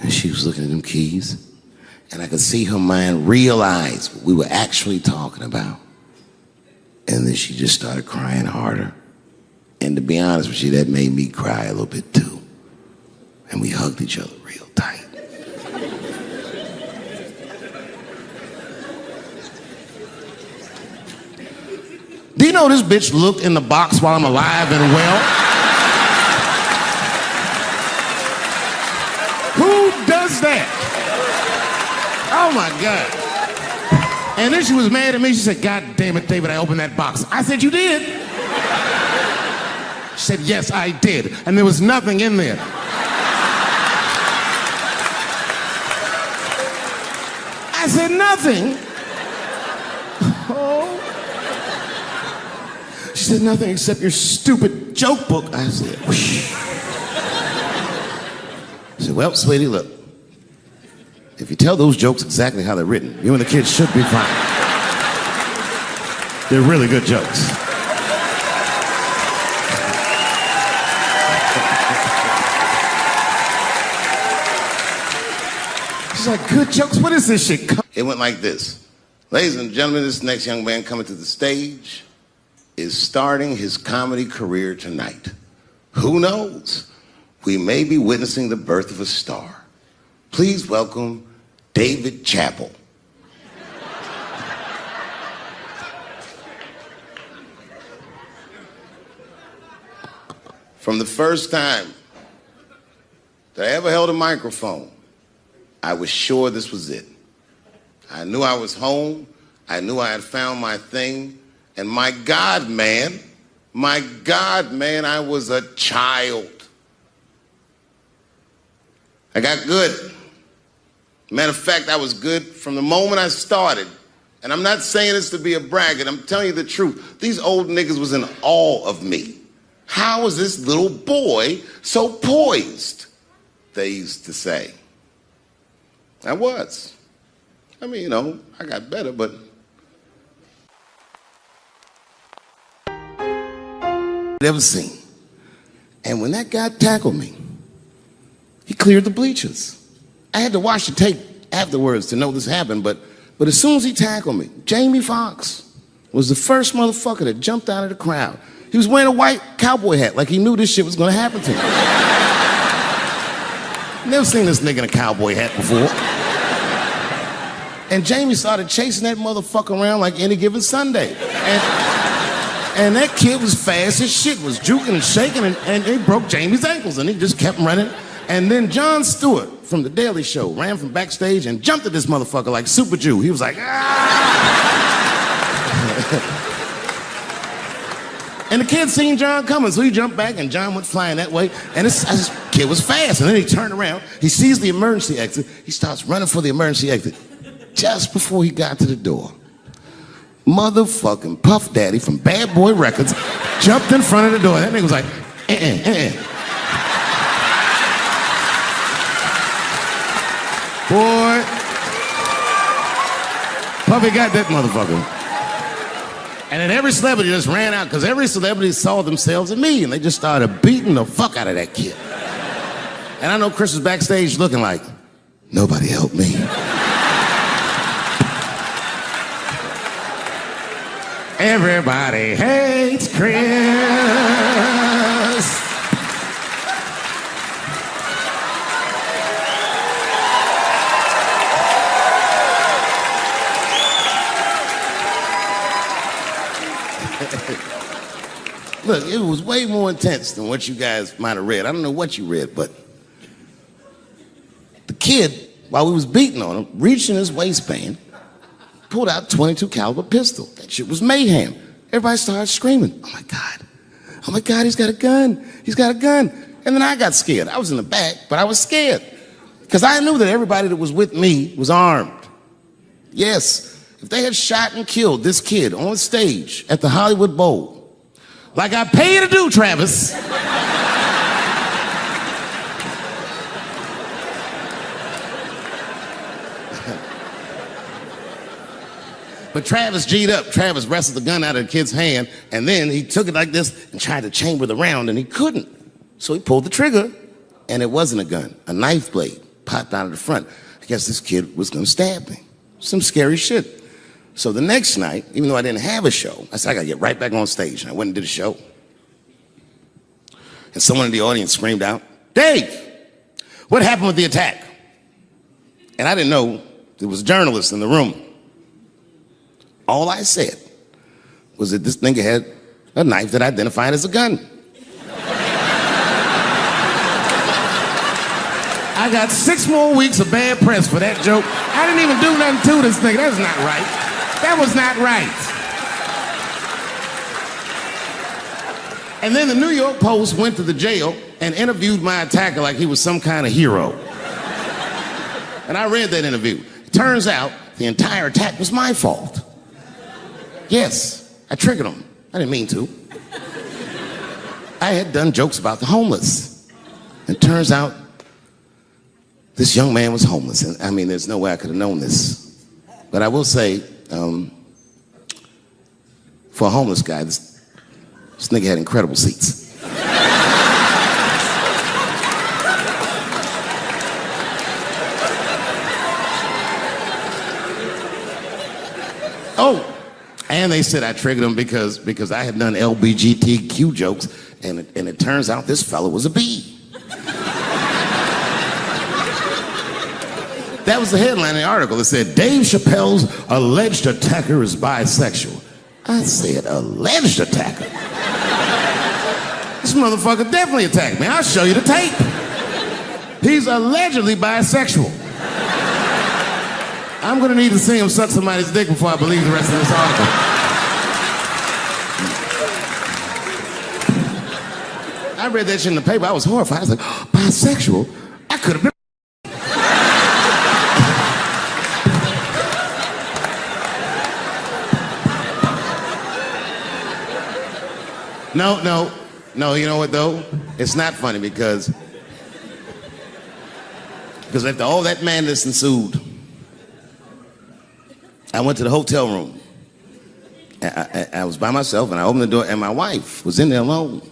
And she was looking at them keys, and I could see her mind realize what we were actually talking about. And then she just started crying harder. And to be honest with you, that made me cry a little bit too. And we hugged each other real tight. Do you know this bitch looked in the box while I'm alive and well? Who does that? Oh my God. And then she was mad at me. She said, God damn it, David, I opened that box. I said, you did? She said, yes, I did. And there was nothing in there. I said, nothing? Oh. She said, nothing except your stupid joke book. I said, whoosh. I said, well, sweetie, look. If you tell those jokes exactly how they're written, you and the kids should be fine. They're really good jokes. She's like, good jokes? What is this shit? It went like this. Ladies and gentlemen, this next young man coming to the stage is starting his comedy career tonight. Who knows? We may be witnessing the birth of a star. Please welcome David Chappelle. From the first time that I ever held a microphone, I was sure this was it. I knew I was home. I knew I had found my thing. And my God, man, I was a child. I got good. Matter of fact, I was good from the moment I started. And I'm not saying this to be a braggart. I'm telling you the truth. These old niggas was in awe of me. How was this little boy so poised? They used to say. I was. I mean, you know, I got better, but... Ever seen. And when that guy tackled me, he cleared the bleachers. I had to watch the tape afterwards to know this happened, but as soon as he tackled me, Jamie Foxx, was the first motherfucker that jumped out of the crowd. He was wearing a white cowboy hat, like he knew this shit was gonna happen to him. Never seen this nigga in a cowboy hat before. And Jamie started chasing that motherfucker around like any given Sunday. And that kid was fast as shit, was juking and shaking, and he broke Jamie's ankles, and he just kept running. And then Jon Stewart from The Daily Show ran from backstage and jumped at this motherfucker like Super Jew. He was like, ah! And the kid seen Jon coming, so he jumped back, and Jon went flying that way. And this kid was fast, and then he turned around. He sees the emergency exit. He starts running for the emergency exit. Just before he got to the door, motherfucking Puff Daddy from Bad Boy Records jumped in front of the door. That nigga was like, Boy, Puffy got that motherfucker. And then every celebrity just ran out, because every celebrity saw themselves in me, and they just started beating the fuck out of that kid. And I know Chris was backstage looking like, nobody helped me. Everybody hates Chris. Look, it was way more intense than what you guys might have read. I don't know what you read, but the kid, while we was beating on him, reached in his waistband, pulled out a .22 caliber pistol. That shit was mayhem. Everybody started screaming, oh my God, he's got a gun, he's got a gun. And then I got scared. I was in the back, but I was scared, because I knew that everybody that was with me was armed. Yes, if they had shot and killed this kid on stage at the Hollywood Bowl, like I pay you to do, Travis, but Travis G'd up. Travis wrestled the gun out of the kid's hand, and then he took it like this and tried to chamber the round, and he couldn't. So he pulled the trigger, and it wasn't a gun. A knife blade popped out of the front. I guess this kid was gonna stab me. Some scary shit. So the next night, even though I didn't have a show, I said, I gotta get right back on stage. And I went and did a show. And someone in the audience screamed out, Dave, what happened with the attack? And I didn't know there was a journalist in the room. All I said was that this nigga had a knife that identified as a gun. I got 6 more weeks of bad press for that joke. I didn't even do nothing to this nigga. That's not right. That was not right. And then the New York Post went to the jail and interviewed my attacker like he was some kind of hero. And I read that interview. It turns out the entire attack was my fault. Yes, I triggered him. I didn't mean to. I had done jokes about the homeless. It turns out this young man was homeless. And I mean, there's no way I could have known this. But I will say, for a homeless guy, this nigga had incredible seats. Oh, and they said I triggered him because I had done LBGTQ jokes, and it turns out this fellow was a bee. That was the headline in the article. It said, Dave Chappelle's alleged attacker is bisexual. I said, alleged attacker? This motherfucker definitely attacked me. I'll show you the tape. He's allegedly bisexual. I'm gonna need to see him suck somebody's dick before I believe the rest of this article. I read that shit in the paper. I was horrified. I was like, oh, bisexual? I could have been. No, you know what though? It's not funny because after all that madness ensued, I went to the hotel room. I was by myself and I opened the door and my wife was in there alone.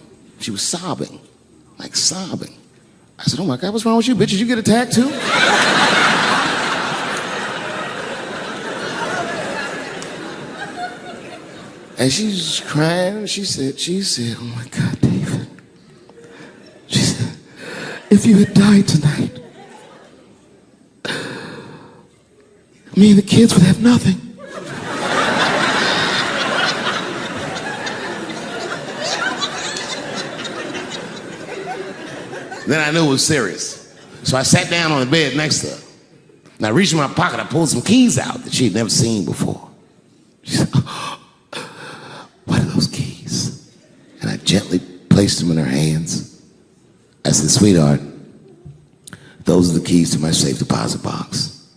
She was sobbing, like sobbing. I said, oh my God, what's wrong with you, bitch? Did you get attacked too? And she's crying. She said, oh my God, David. She said, if you had died tonight, me and the kids would have nothing. Then I knew it was serious. So I sat down on the bed next to her. And I reached in my pocket, I pulled some keys out that she'd never seen before. She said, what are those keys? And I gently placed them in her hands. I said, sweetheart, those are the keys to my safe deposit box.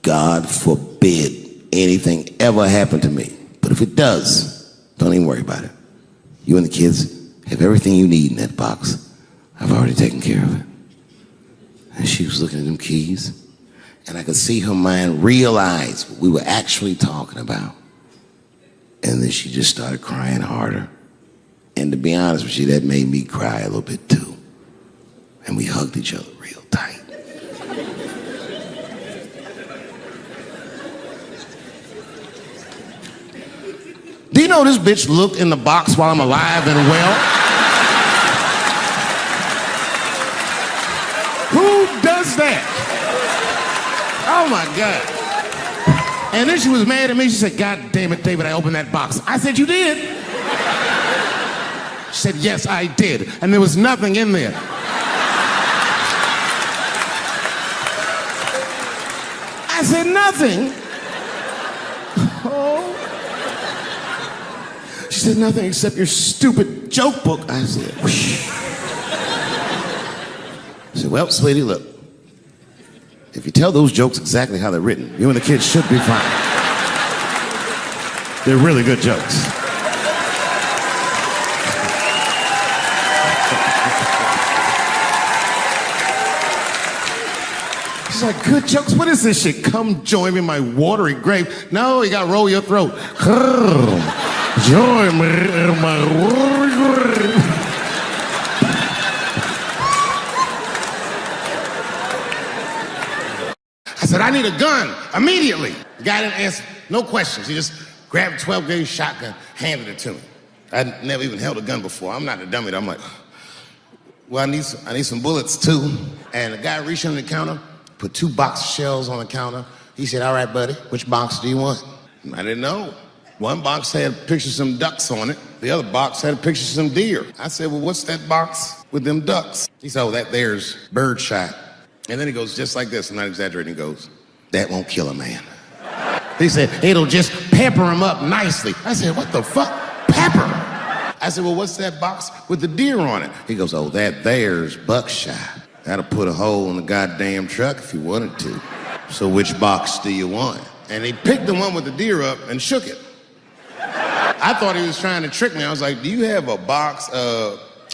God forbid anything ever happen to me. But if it does, don't even worry about it. You and the kids have everything you need in that box. I've already taken care of it. And she was looking at them keys, and I could see her mind realize what we were actually talking about. And then she just started crying harder. And to be honest with you, that made me cry a little bit too. And we hugged each other real tight. Do you know this bitch looked in the box while I'm alive and well? Who does that? Oh my God. And then she was mad at me. She said, God damn it, David, I opened that box. I said, you did? She said, yes, I did. And there was nothing in there. I said, nothing? Oh. She said, nothing except your stupid joke book. I said, whoosh. I said, well, sweetie, look. If you tell those jokes exactly how they're written, you and the kids should be fine. They're really good jokes. She's like, good jokes? What is this shit? Come join me in my watery grave. No, you gotta roll your throat. Join me in my watery grave. I said, I need a gun immediately. The guy didn't answer, no questions. He just grabbed a 12-gauge shotgun, handed it to me. I'd never even held a gun before. I'm not a dummy. I'm like, well, I need some bullets too. And the guy reached under the counter, put 2 box shells on the counter. He said, all right, buddy, which box do you want? I didn't know. One box had a picture of some ducks on it. The other box had a picture of some deer. I said, well, what's that box with them ducks? He said, oh, that there's birdshot. And then he goes just like this, I'm not exaggerating, he goes, that won't kill a man. He said, it'll just pepper him up nicely. I said, what the fuck? Pepper? I said, well, what's that box with the deer on it? He goes, oh, that there's buckshot. That'll put a hole in the goddamn truck if you wanted to. So which box do you want? And he picked the one with the deer up and shook it. I thought he was trying to trick me. I was like, do you have a box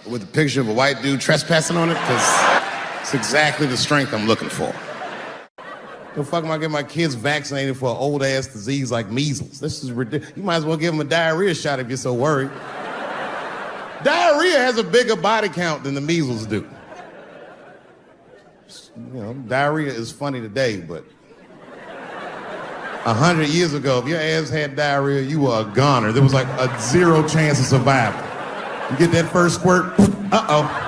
with a picture of a white dude trespassing on it? Because it's exactly the strength I'm looking for. The fuck am I getting my kids vaccinated for an old-ass disease like measles? This is ridiculous. You might as well give them a diarrhea shot if you're so worried. Diarrhea has a bigger body count than the measles do. You know, diarrhea is funny today, but 100 years ago, if your ass had diarrhea, you were a goner. There was like a 0 chance of survival. You get that first squirt, uh-oh.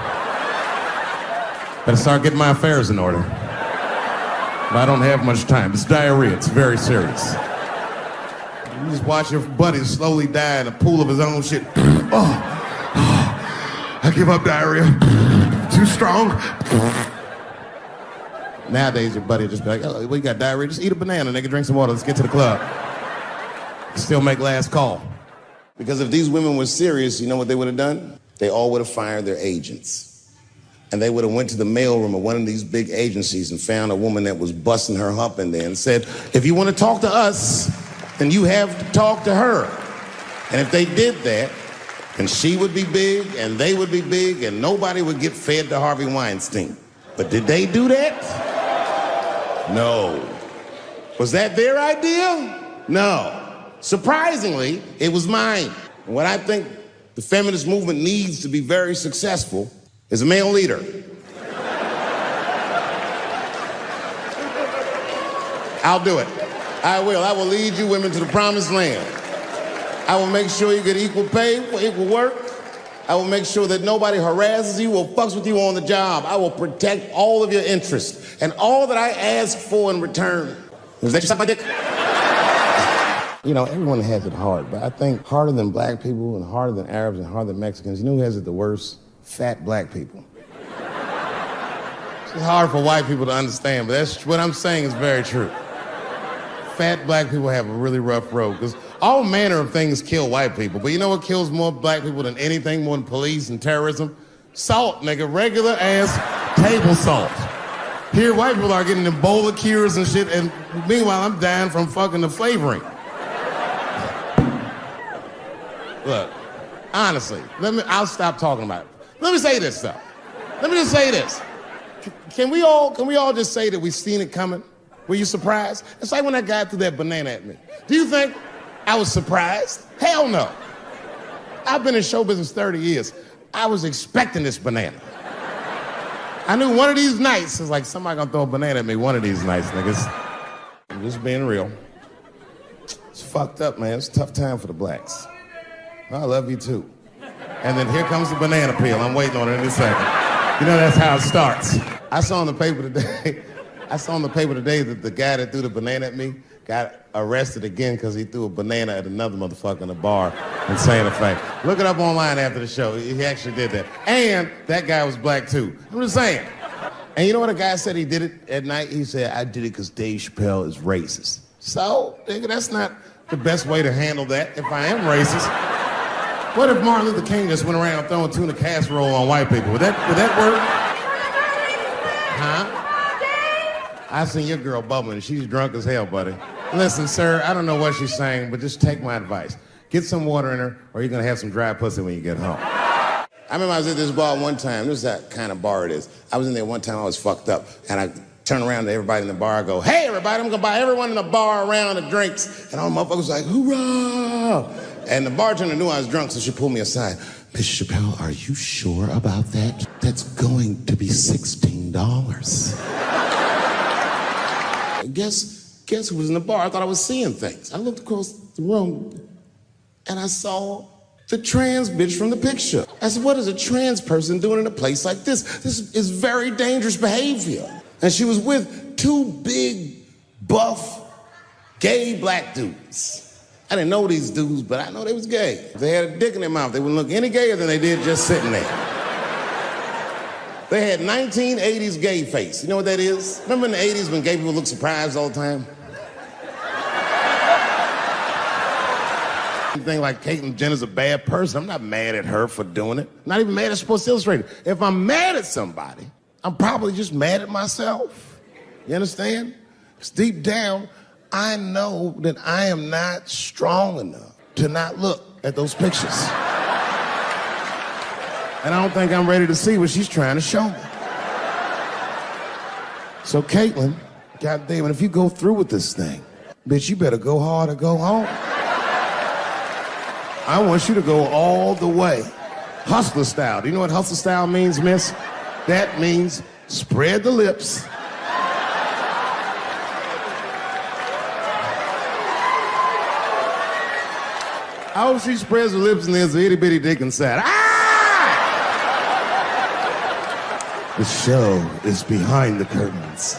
Better start getting my affairs in order. But I don't have much time. It's diarrhea. It's very serious. You just watch your buddy slowly die in a pool of his own shit. I give up diarrhea. Too strong. Nowadays, your buddy will just be like, oh, well, you got diarrhea? Just eat a banana, nigga, drink some water. Let's get to the club. Still make last call. Because if these women were serious, you know what they would have done? They all would have fired their agents. And they would have went to the mailroom of one of these big agencies and found a woman that was busting her hump in there and said, if you want to talk to us, then you have to talk to her. And if they did that, then she would be big and they would be big and nobody would get fed to Harvey Weinstein. But did they do that? No. Was that their idea? No. Surprisingly, it was mine. And what I think the feminist movement needs to be very successful is a male leader. I'll do it. I will. I will lead you women to the promised land. I will make sure you get equal pay for equal work. I will make sure that nobody harasses you or fucks with you on the job. I will protect all of your interests. And all that I ask for in return is that you suck my dick. You know, everyone has it hard, but I think harder than black people and harder than Arabs and harder than Mexicans, you know who has it the worst? Fat black people. It's hard for white people to understand, but that's what I'm saying is very true. Fat black people have a really rough road, because all manner of things kill white people, but you know what kills more black people than anything, more than police and terrorism? Salt, nigga, regular ass table salt. Here, white people are getting Ebola cures and shit, and meanwhile, I'm dying from fucking the flavoring. Look, honestly, I'll stop talking about it. Let me say this, though. Let me just say this. Can we all just say that we've seen it coming? Were you surprised? It's like when that guy threw that banana at me. Do you think I was surprised? Hell no. I've been in show business 30 years. I was expecting this banana. I knew one of these nights, it's like somebody gonna throw a banana at me one of these nights, niggas. I'm just being real. It's fucked up, man. It's a tough time for the blacks. I love you too. And then here comes the banana peel. I'm waiting on it in a second. You know, that's how it starts. I saw in the paper today that the guy that threw the banana at me got arrested again because he threw a banana at another motherfucker in a bar in Santa Fe. Look it up online after the show. He actually did that. And that guy was black too. I'm just saying. And you know what a guy said he did it at night? He said, I did it because Dave Chappelle is racist. So, nigga, that's not the best way to handle that if I am racist. What if Martin Luther King just went around throwing tuna casserole on white people? Would that work? Huh? I seen your girl bubbling. She's drunk as hell, buddy. Listen, sir, I don't know what she's saying, but just take my advice. Get some water in her, or you're gonna have some dry pussy when you get home. I remember I was at this bar one time. This is that kind of bar it is. I was in there one time, I was fucked up, and I turned around to everybody in the bar, I go, hey, everybody, I'm gonna buy everyone in the bar a round of drinks. And all the motherfuckers was like, hoorah! And the bartender knew I was drunk, so she pulled me aside. Miss Chappelle, are you sure about that? That's going to be $16. Guess who was in the bar? I thought I was seeing things. I looked across the room, and I saw the trans bitch from the picture. I said, what is a trans person doing in a place like this? This is very dangerous behavior. And she was with two big, buff, gay black dudes. I didn't know these dudes, but I know they was gay. If they had a dick in their mouth, they wouldn't look any gayer than they did just sitting there. They had 1980s gay face. You know what that is? Remember in the 80s when gay people looked surprised all the time? You think like Caitlyn Jenner's a bad person. I'm not mad at her for doing it. Not even mad at Sports Illustrated. If I'm mad at somebody, I'm probably just mad at myself. You understand? Because deep down, I know that I am not strong enough to not look at those pictures. And I don't think I'm ready to see what she's trying to show me. So Caitlyn, goddamn it, if you go through with this thing, bitch, you better go hard or go home. I want you to go all the way. Hustler style. Do you know what hustler style means, miss? That means spread the lips. I hope she spreads her lips and there's an itty bitty dick inside. Ah! The show is behind the curtains.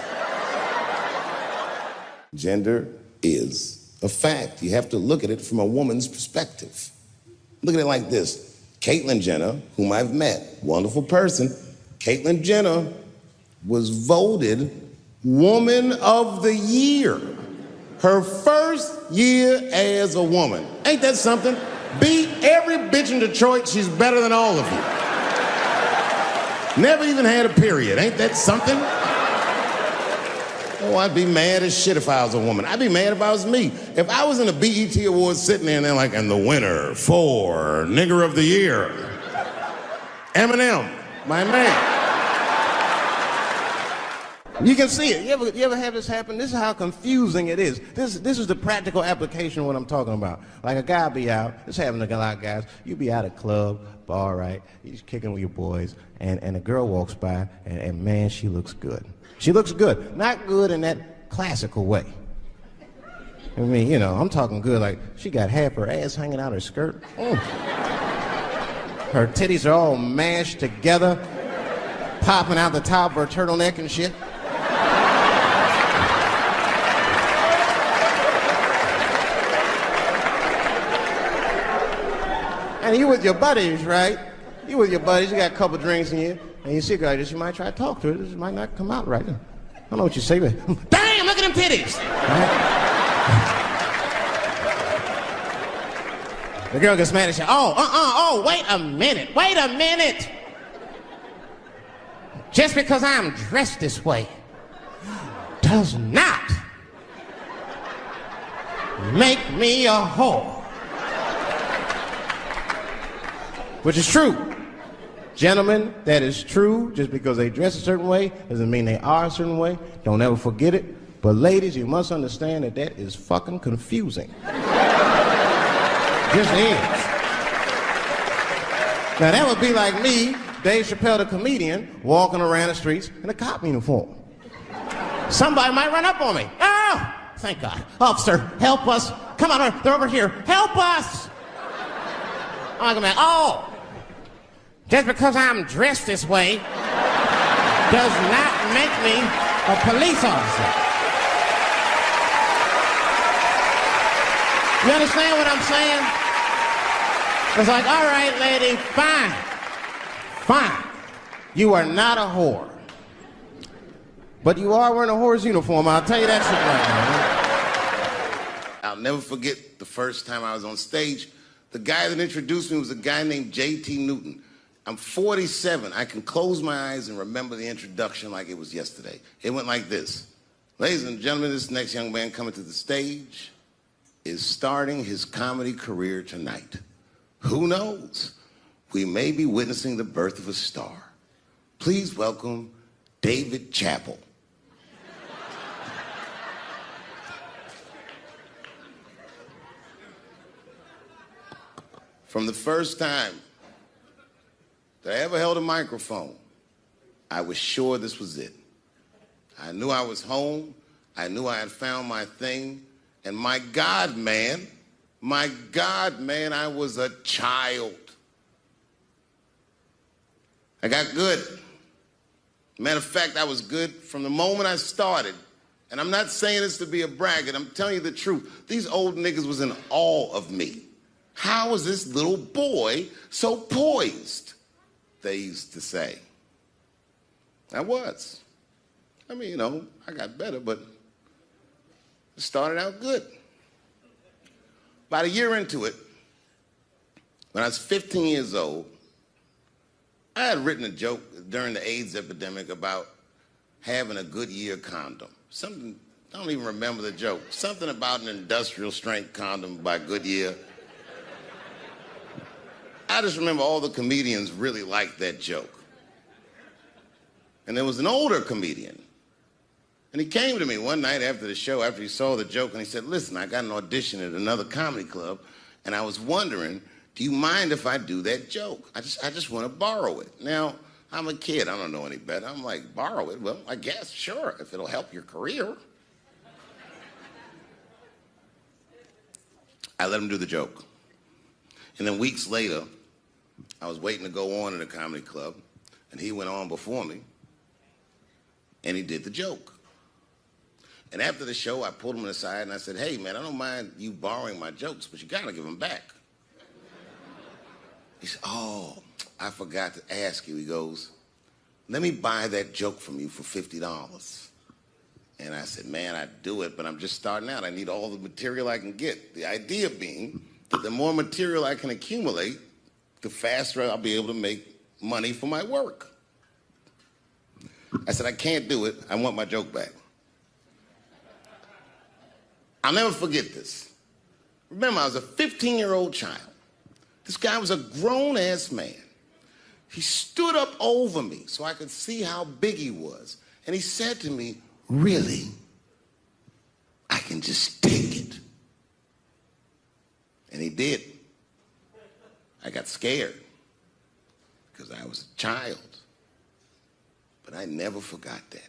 Gender is a fact. You have to look at it from a woman's perspective. Look at it like this. Caitlyn Jenner, whom I've met, wonderful person, Caitlyn Jenner was voted Woman of the Year. Her first year as a woman. Ain't that something? Beat every bitch in Detroit, she's better than all of you. Never even had a period. Ain't that something? Oh, I'd be mad as shit if I was a woman. I'd be mad if I was me. If I was in a BET Awards sitting there and they're like, and the winner for Nigger of the Year, Eminem, my man. You can see it. You ever have this happen? This is how confusing it is. This is the practical application of what I'm talking about. Like a guy be out, this happens to a lot of guys, you be out at a club, bar, right? You're kicking with your boys, and a girl walks by, and man, she looks good. She looks good. Not good in that classical way. I mean, you know, I'm talking good, like she got half her ass hanging out her skirt. Her titties are all mashed together, popping out the top of her turtleneck and shit. And you with your buddies, right? You with your buddies, you got a couple drinks in you, and you see a girl like this, you might try to talk to her. This might not come out right. I don't know what you say, but damn, look at them titties! Right? The girl gets mad and says, wait a minute. Just because I'm dressed this way does not make me a whore. Which is true. Gentlemen, that is true. Just because they dress a certain way doesn't mean they are a certain way. Don't ever forget it. But ladies, you must understand that that is fucking confusing. Just is. Now that would be like me, Dave Chappelle the comedian, walking around the streets in a cop uniform. Somebody might run up on me. Oh, thank God. Officer, help us. Come on, they're over here. Help us. I'm like, oh, just because I'm dressed this way does not make me a police officer. You understand what I'm saying? It's like, all right, lady, fine. You are not a whore. But you are wearing a whore's uniform, I'll tell you that shit right now. I'll never forget the first time I was on stage. The guy that introduced me was a guy named J.T. Newton. I'm 47. I can close my eyes and remember the introduction like it was yesterday. It went like this. Ladies and gentlemen, this next young man coming to the stage is starting his comedy career tonight. Who knows? We may be witnessing the birth of a star. Please welcome David Chappelle. From the first time that I ever held a microphone, I was sure this was it. I knew I was home. I knew I had found my thing. And my God, man, I was a child. I got good. Matter of fact, I was good from the moment I started. And I'm not saying this to be a braggart. I'm telling you the truth. These old niggas was in awe of me. How was this little boy so poised? They used to say. I was. I mean, you know, I got better, but it started out good. About a year into it, when I was 15 years old, I had written a joke during the AIDS epidemic about having a Goodyear condom. Something, I don't even remember the joke. Something about an industrial strength condom by Goodyear. I just remember all the comedians really liked that joke. And there was an older comedian. And he came to me one night after the show, after he saw the joke, and he said, listen, I got an audition at another comedy club, and I was wondering, do you mind if I do that joke? I just want to borrow it. Now, I'm a kid. I don't know any better. I'm like, borrow it? Well, I guess, sure, if it'll help your career. I let him do the joke. And then weeks later, I was waiting to go on in a comedy club, and he went on before me, and he did the joke. And after the show, I pulled him aside, and I said, hey, man, I don't mind you borrowing my jokes, but you got to give them back. He said, oh, I forgot to ask you. He goes, let me buy that joke from you for $50. And I said, man, I'd do it, but I'm just starting out. I need all the material I can get. The idea being that the more material I can accumulate, the faster I'll be able to make money for my work. I said, I can't do it. I want my joke back. I'll never forget this. Remember, I was a 15-year-old child. This guy was a grown-ass man. He stood up over me so I could see how big he was. And he said to me, really? I can just take it. And he did. I got scared because I was a child. But I never forgot that.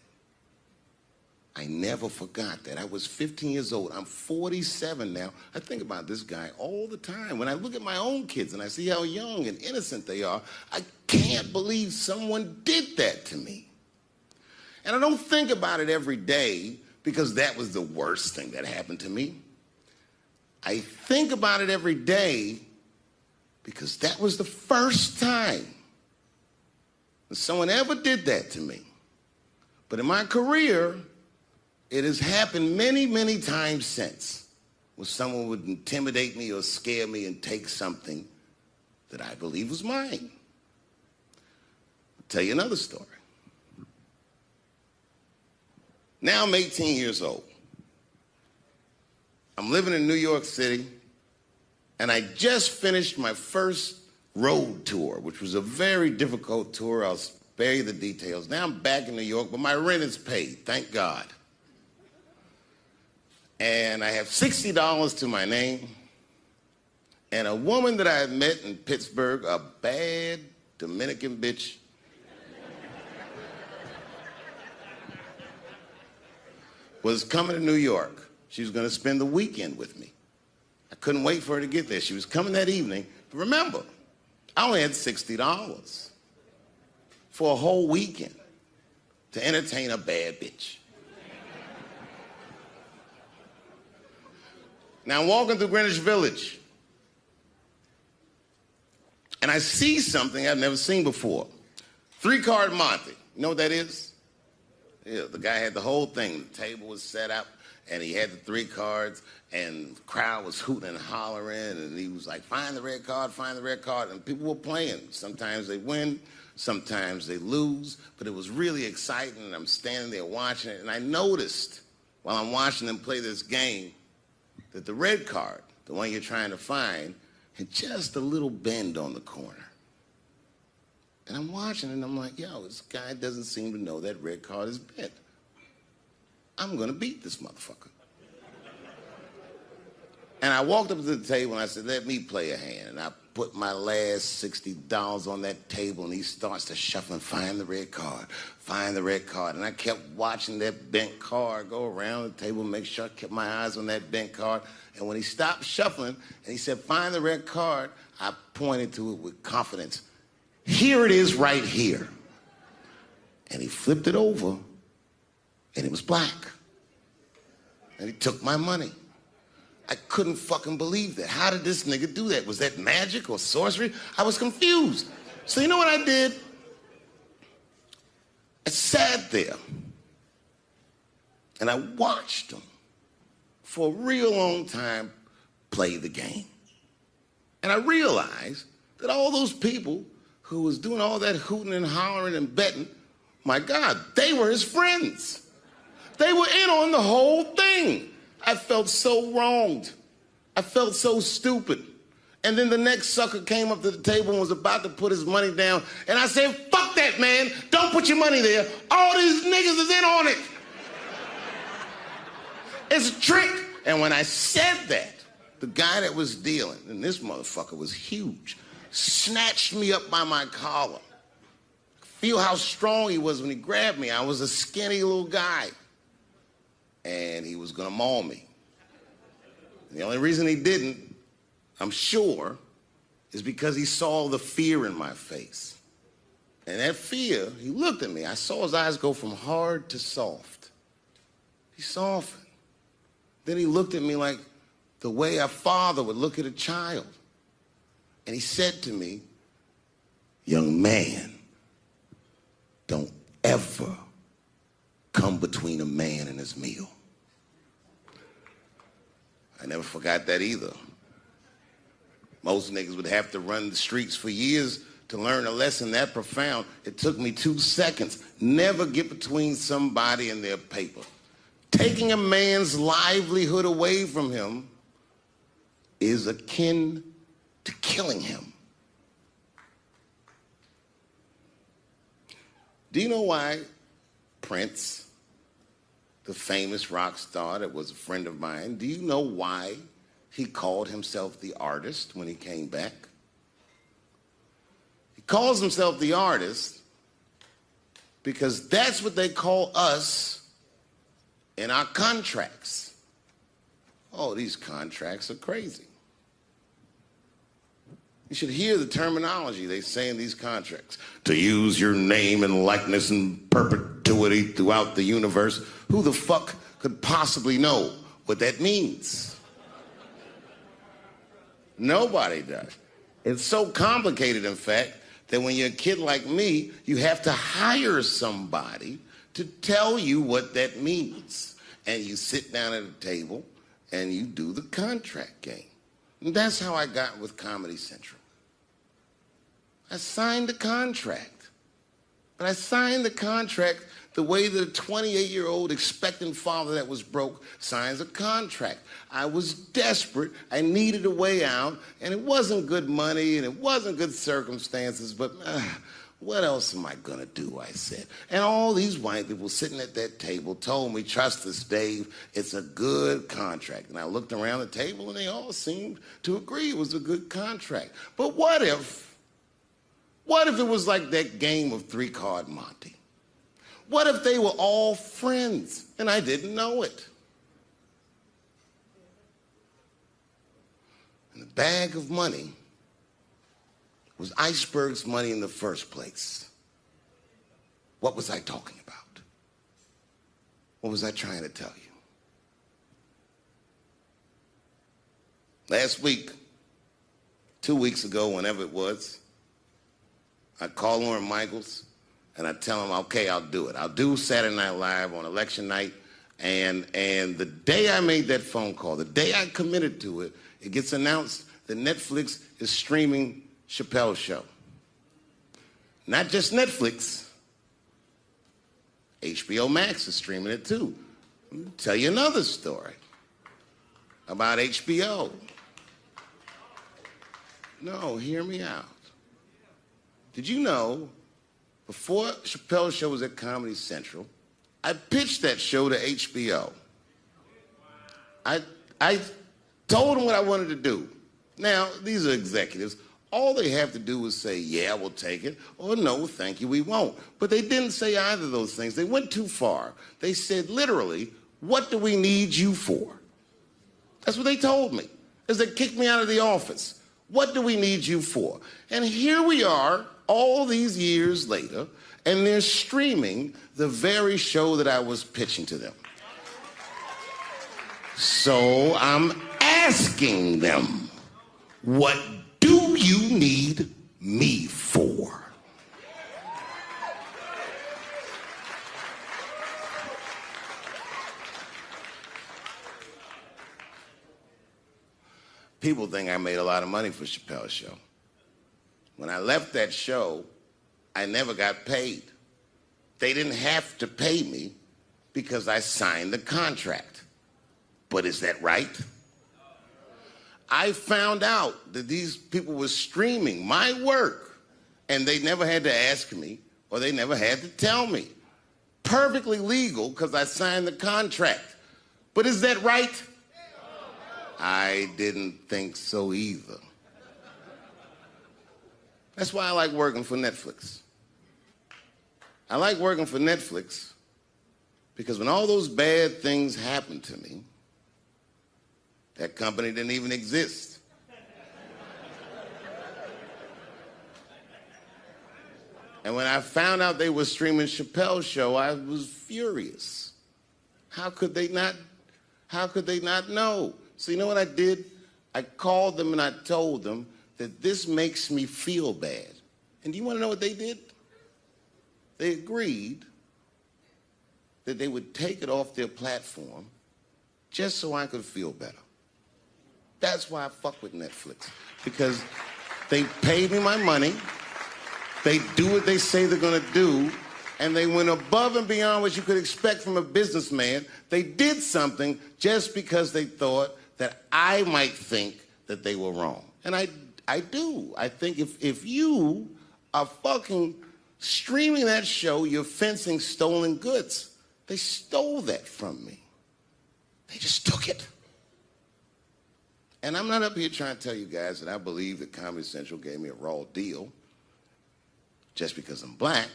I never forgot that. I was 15 years old. I'm 47 now. I think about this guy all the time. When I look at my own kids and I see how young and innocent they are, I can't believe someone did that to me. And I don't think about it every day because that was the worst thing that happened to me. I think about it every day because that was the first time that someone ever did that to me. But in my career, it has happened many, many times since where someone would intimidate me or scare me and take something that I believe was mine. I'll tell you another story. Now I'm 18 years old. I'm living in New York City, and I just finished my first road tour, which was a very difficult tour. I'll spare you the details. Now I'm back in New York, but my rent is paid, thank God. And I have $60 to my name, and a woman that I had met in Pittsburgh, a bad Dominican bitch, was coming to New York. She was going to spend the weekend with me. I couldn't wait for her to get there. She was coming that evening. But remember, I only had $60 for a whole weekend to entertain a bad bitch. Now I'm walking through Greenwich Village, and I see something I've never seen before. 3-card Monte. You know what that is? Yeah, the guy had the whole thing. The table was set up, and he had the 3 cards, and the crowd was hooting and hollering, and he was like, find the red card, find the red card, and people were playing. Sometimes they win, sometimes they lose, but it was really exciting, and I'm standing there watching it, and I noticed while I'm watching them play this game that the red card, the one you're trying to find, had just a little bend on the corner. And I'm watching and I'm like, yo, this guy doesn't seem to know that red card is bent. I'm gonna beat this motherfucker. And I walked up to the table and I said, let me play a hand. And I put my last $60 on that table and he starts to shuffle and find the red card, find the red card. And I kept watching that bent card go around the table, make sure I kept my eyes on that bent card. And when he stopped shuffling and he said, find the red card, I pointed to it with confidence. Here it is right here. And he flipped it over and it was black. And he took my money. I couldn't fucking believe that. How did this nigga do that? Was that magic or sorcery? I was confused. So you know what I did? I sat there and I watched him for a real long time play the game. And I realized that all those people who was doing all that hooting and hollering and betting, my God, they were his friends. They were in on the whole thing. I felt so wronged. I felt so stupid. And then the next sucker came up to the table and was about to put his money down. And I said, fuck that, man. Don't put your money there. All these niggas is in on it. It's a trick. And when I said that, the guy that was dealing, and this motherfucker was huge, snatched me up by my collar. Feel how strong he was when he grabbed me. I was a skinny little guy. And he was gonna maul me. And the only reason he didn't, I'm sure, is because he saw the fear in my face. And that fear, he looked at me. I saw his eyes go from hard to soft. He softened. Then he looked at me like the way a father would look at a child. And he said to me, young man, don't ever come between a man and his meal. I never forgot that either. Most niggas would have to run the streets for years to learn a lesson that profound. It took me 2 seconds. Never get between somebody and their paper. Taking a man's livelihood away from him is akin to killing him. Do you know why Prince, the famous rock star that was a friend of mine, do you know why he called himself the artist when he came back? He calls himself the artist because that's what they call us in our contracts. Oh, these contracts are crazy. You should hear the terminology they say in these contracts. To use your name and likeness in perpetuity throughout the universe. Who the fuck could possibly know what that means? Nobody does. It's so complicated, in fact, that when you're a kid like me, you have to hire somebody to tell you what that means. And you sit down at a table and you do the contract game. And that's how I got with Comedy Central. I signed the contract. But I signed the contract the way that a 28-year-old expectant father that was broke signs a contract. I was desperate. I needed a way out. And it wasn't good money and it wasn't good circumstances. But what else am I going to do, I said. And all these white people sitting at that table told me, trust us, Dave, it's a good contract. And I looked around the table and they all seemed to agree it was a good contract. But what if it was like that game of three-card Monte? What if they were all friends and I didn't know it? And the bag of money was Iceberg's money in the first place. What was I talking about? What was I trying to tell you? Last week, 2 weeks ago, whenever it was, I call Lauren Michaels and I tell him, okay, I'll do it. I'll do Saturday Night Live on election night. And the day I made that phone call, the day I committed to it, it gets announced that Netflix is streaming Chappelle's show. Not just Netflix. HBO Max is streaming it too. I'll tell you another story about HBO. No, hear me out. Did you know, before Chappelle's show was at Comedy Central, I pitched that show to HBO. I told them what I wanted to do. Now, these are executives. All they have to do is say, yeah, we'll take it, or no, thank you, we won't. But they didn't say either of those things. They went too far. They said, literally, what do we need you for? That's what they told me, as they kicked me out of the office. What do we need you for? And here we are, all these years later, and they're streaming the very show that I was pitching to them. So I'm asking them, what do you need me for? People think I made a lot of money for Chappelle's show. When I left that show, I never got paid. They didn't have to pay me because I signed the contract. But is that right? I found out that these people were streaming my work and they never had to ask me or they never had to tell me. Perfectly legal because I signed the contract. But is that right? I didn't think so either. That's why I like working for Netflix. I like working for Netflix because when all those bad things happened to me, that company didn't even exist. And when I found out they were streaming Chappelle's show, I was furious. How could they not know? So you know what I did? I called them and I told them that this makes me feel bad. And do you want to know what they did? They agreed that they would take it off their platform just so I could feel better. That's why I fuck with Netflix. Because they paid me my money, they do what they say they're gonna do, and they went above and beyond what you could expect from a businessman. They did something just because they thought that I might think that they were wrong. And I do. I think if you are fucking streaming that show, you're fencing stolen goods. They stole that from me. They just took it. And I'm not up here trying to tell you guys that I believe that Comedy Central gave me a raw deal just because I'm black.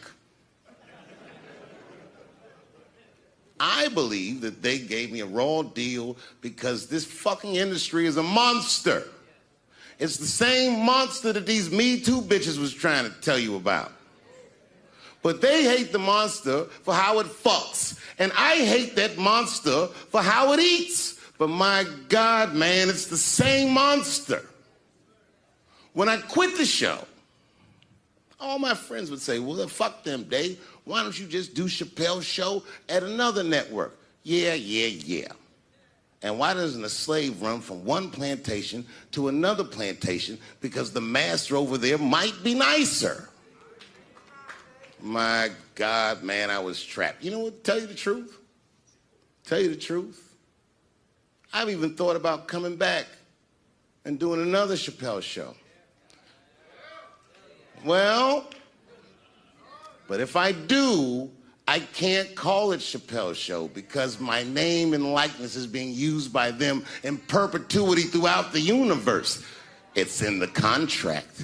I believe that they gave me a raw deal because this fucking industry is a monster. It's the same monster that these Me Too bitches was trying to tell you about. But they hate the monster for how it fucks. And I hate that monster for how it eats. But my God, man, it's the same monster. When I quit the show, all my friends would say, well, fuck them, Dave. Why don't you just do Chappelle's show at another network? Yeah. And why doesn't a slave run from one plantation to another plantation? Because the master over there might be nicer. My God, man, I was trapped. You know what? Tell you the truth. I've even thought about coming back and doing another Chappelle show. Well, but if I do, I can't call it Chappelle's show because my name and likeness is being used by them in perpetuity throughout the universe. It's in the contract.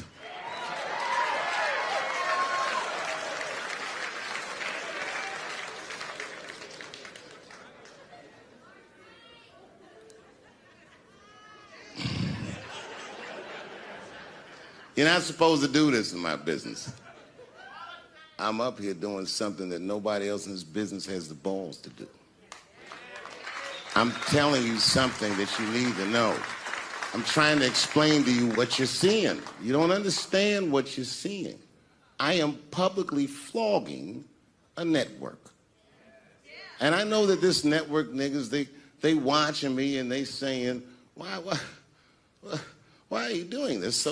You're not supposed to do this in my business. I'm up here doing something that nobody else in this business has the balls to do. I'm telling you something that you need to know. I'm trying to explain to you what you're seeing. You don't understand what you're seeing. I am publicly flogging a network. And I know that this network niggas, they watching me and they saying, why are you doing this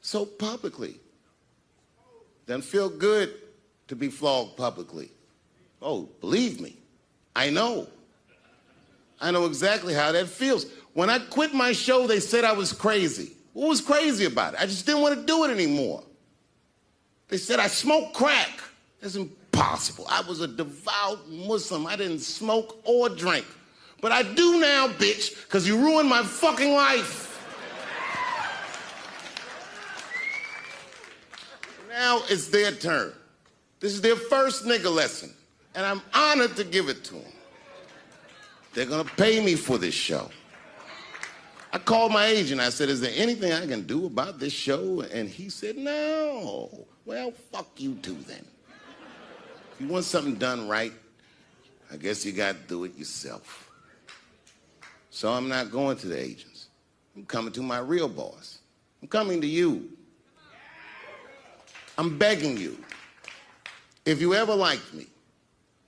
so publicly? Doesn't feel good to be flogged publicly. Oh, believe me, I know. I know exactly how that feels. When I quit my show, they said I was crazy. What was crazy about it? I just didn't want to do it anymore. They said I smoked crack. That's impossible. I was a devout Muslim. I didn't smoke or drink. But I do now, bitch, because you ruined my fucking life. Now it's their turn. This is their first nigga lesson, and I'm honored to give it to them. They're gonna pay me for this show. I called my agent. I said, is there anything I can do about this show? And he said, no. Well, fuck you too then. If you want something done right, I guess you gotta do it yourself. So I'm not going to the agents. I'm coming to my real boss. I'm coming to you. I'm begging you, if you ever liked me,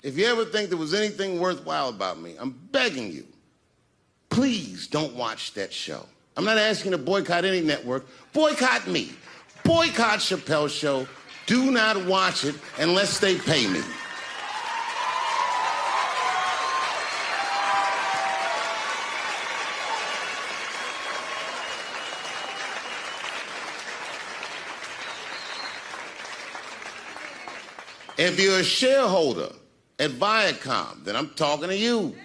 if you ever think there was anything worthwhile about me, I'm begging you, please don't watch that show. I'm not asking you to boycott any network. Boycott me. Boycott Chappelle's show. Do not watch it unless they pay me. If you're a shareholder at Viacom, then I'm talking to you.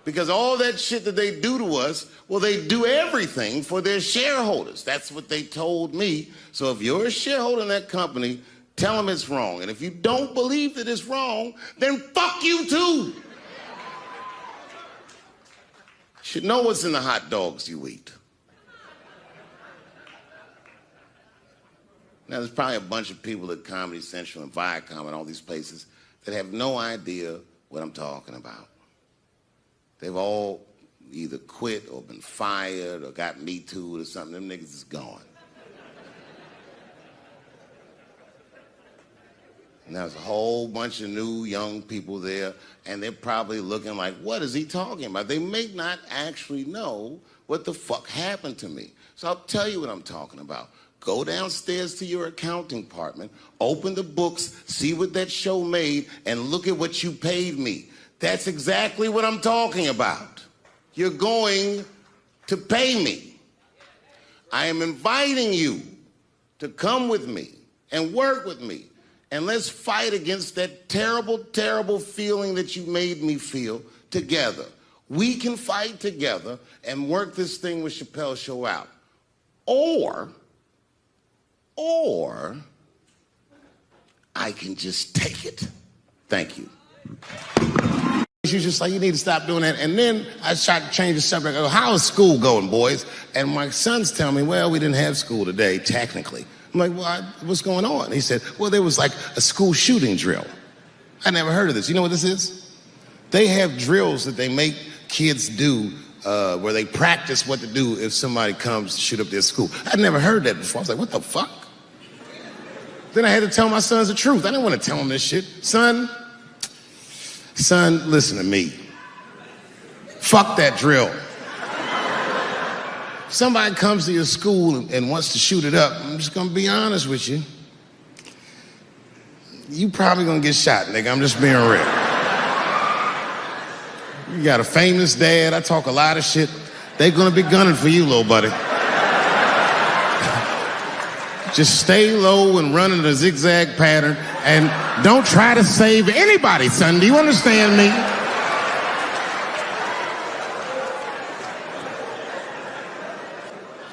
Because all that shit that they do to us, well, they do everything for their shareholders. That's what they told me. So if you're a shareholder in that company, tell them it's wrong. And if you don't believe that it's wrong, then fuck you too. You should know what's in the hot dogs you eat. Now, there's probably a bunch of people at Comedy Central and Viacom and all these places that have no idea what I'm talking about. They've all either quit or been fired or got Me Too'd or something. Them niggas is gone. And there's a whole bunch of new young people there, and they're probably looking like, what is he talking about? They may not actually know what the fuck happened to me. So I'll tell you what I'm talking about. Go downstairs to your accounting department, open the books, see what that show made, and look at what you paid me. That's exactly what I'm talking about. You're going to pay me. I am inviting you to come with me and work with me, and let's fight against that terrible, terrible feeling that you made me feel together. We can fight together and work this thing with Chappelle's show out. Or I can just take it. Thank you. She was just like, you need to stop doing that. And then I tried to change the subject. I go, how is school going, boys? And my sons tell me, well, we didn't have school today, technically. I'm like, well, what's going on? He said, well, there was like a school shooting drill. I never heard of this. You know what this is? They have drills that they make kids do where they practice what to do if somebody comes to shoot up their school. I'd never heard that before. I was like, what the fuck? Then I had to tell my sons the truth. I didn't want to tell them this shit. Son, listen to me. Fuck that drill. Somebody comes to your school and wants to shoot it up, I'm just gonna be honest with you. You probably gonna get shot, nigga. I'm just being real. You got a famous dad. I talk a lot of shit. They gonna be gunning for you, little buddy. Just stay low and run in a zigzag pattern and don't try to save anybody, son. Do you understand me?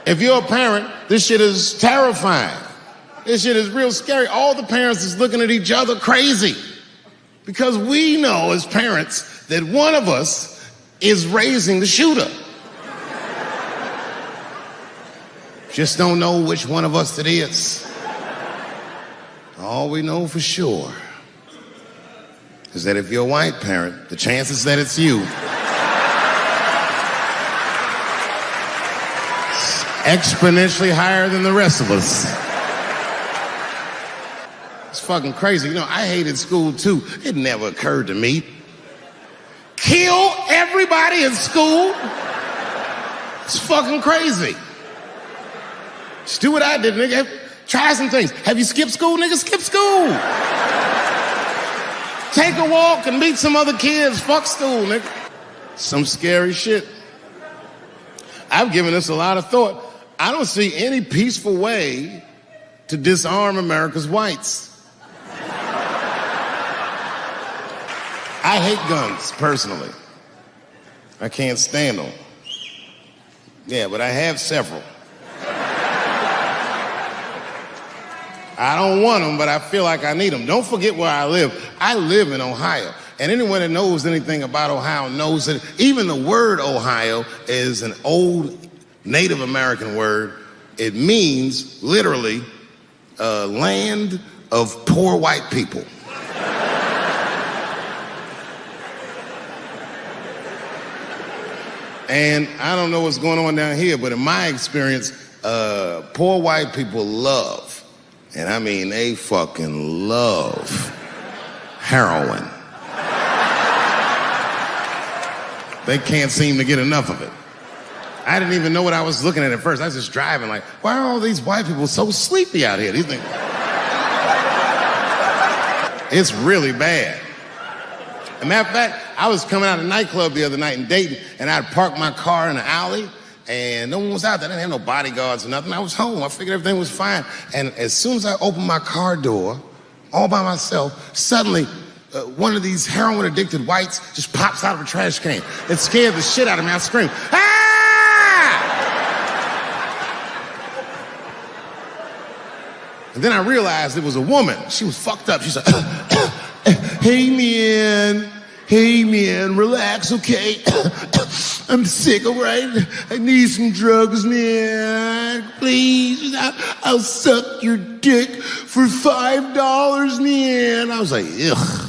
If you're a parent, this shit is terrifying. This shit is real scary. All the parents is looking at each other crazy because we know as parents that one of us is raising the shooter. Just don't know which one of us it is. All we know for sure is that if you're a white parent, the chances that it's you is exponentially higher than the rest of us. It's fucking crazy. You know, I hated school too. It never occurred to me. Kill everybody in school? It's fucking crazy. Just do what I did, nigga. Try some things. Have you skipped school, nigga? Skip school. Take a walk and meet some other kids. Fuck school, nigga. Some scary shit. I've given this a lot of thought. I don't see any peaceful way to disarm America's whites. I hate guns, personally. I can't stand them. Yeah, but I have several. I don't want them, but I feel like I need them. Don't forget where I live. I live in Ohio. And anyone that knows anything about Ohio knows that even the word Ohio is an old Native American word. It means, literally, land of poor white people. And I don't know what's going on down here, but in my experience, poor white people love, and I mean they fucking love, heroin. They can't seem to get enough of it. I didn't even know what I was looking at first. I was just driving like, why are all these white people so sleepy out here? These things. It's really bad. As a matter of fact, I was coming out of a nightclub the other night in Dayton, and I'd parked my car in the alley, and no one was out there. I didn't have no bodyguards or nothing. I was home. I figured everything was fine. And as soon as I opened my car door, all by myself, suddenly one of these heroin-addicted whites just pops out of a trash can. It scared the shit out of me. I screamed, ah! And then I realized it was a woman. She was fucked up. She said, hey man, relax, okay? I'm sick, all right? I need some drugs, man. Please, I'll suck your dick for $5, man. I was like, ugh.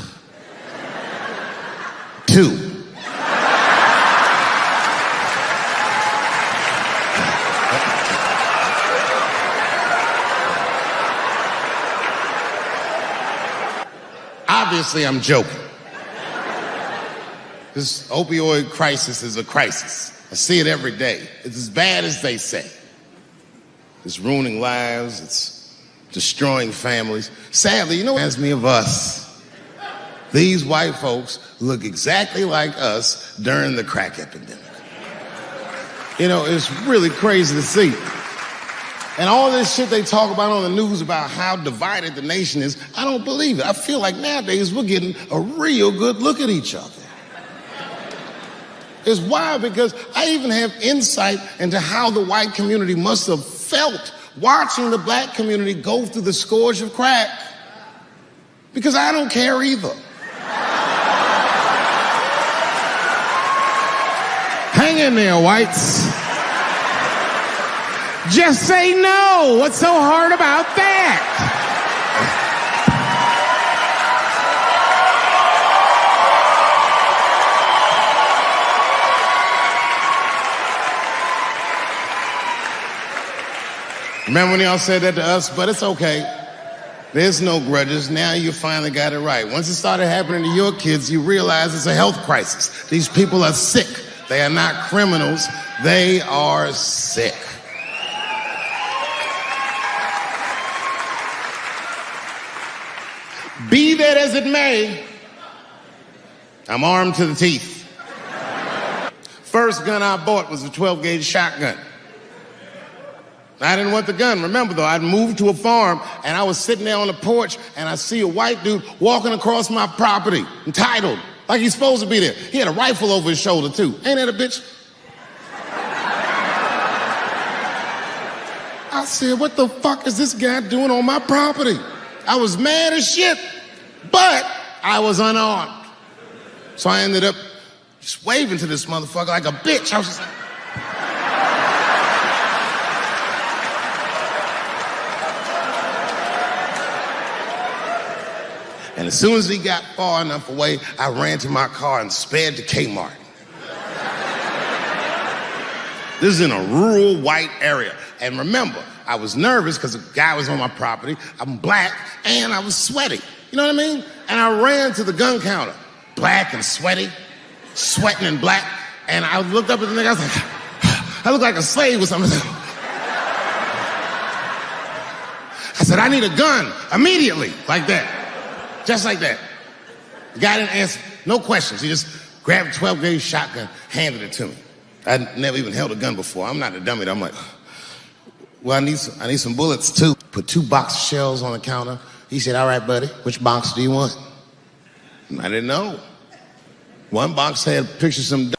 2. Obviously, I'm joking. This opioid crisis is a crisis. I see it every day. It's as bad as they say. It's ruining lives. It's destroying families. Sadly, you know what reminds me of us? These white folks look exactly like us during the crack epidemic. You know, it's really crazy to see. And all this shit they talk about on the news about how divided the nation is, I don't believe it. I feel like nowadays we're getting a real good look at each other. It's wild because I even have insight into how the white community must have felt watching the black community go through the scourge of crack. Because I don't care either. Hang in there, whites. Just say no. What's so hard about that? Remember when y'all said that to us? But it's okay. There's no grudges. Now you finally got it right. Once it started happening to your kids, you realize it's a health crisis. These people are sick. They are not criminals. They are sick. Be that as it may, I'm armed to the teeth. First gun I bought was a 12-gauge shotgun. I didn't want the gun. Remember, though, I'd moved to a farm, and I was sitting there on the porch, and I see a white dude walking across my property, entitled, like he's supposed to be there. He had a rifle over his shoulder, too. Ain't that a bitch? I said, what the fuck is this guy doing on my property? I was mad as shit, but I was unarmed. So I ended up just waving to this motherfucker like a bitch. I was just like... And as soon as he got far enough away, I ran to my car and sped to Kmart. This is in a rural white area. And remember, I was nervous because the guy was on my property, I'm black, and I was sweaty. You know what I mean? And I ran to the gun counter, black and sweaty, sweating and black. And I looked up at the nigga, I was like, I look like a slave or something. I said, I need a gun immediately, like that. Just like that. The guy didn't answer, no questions. He just grabbed a 12-gauge shotgun, handed it to me. I'd never even held a gun before. I'm not a dummy. I'm like, well, I need some bullets too. Put 2 box shells on the counter. He said, all right, buddy, which box do you want? And I didn't know. One box had pictures of some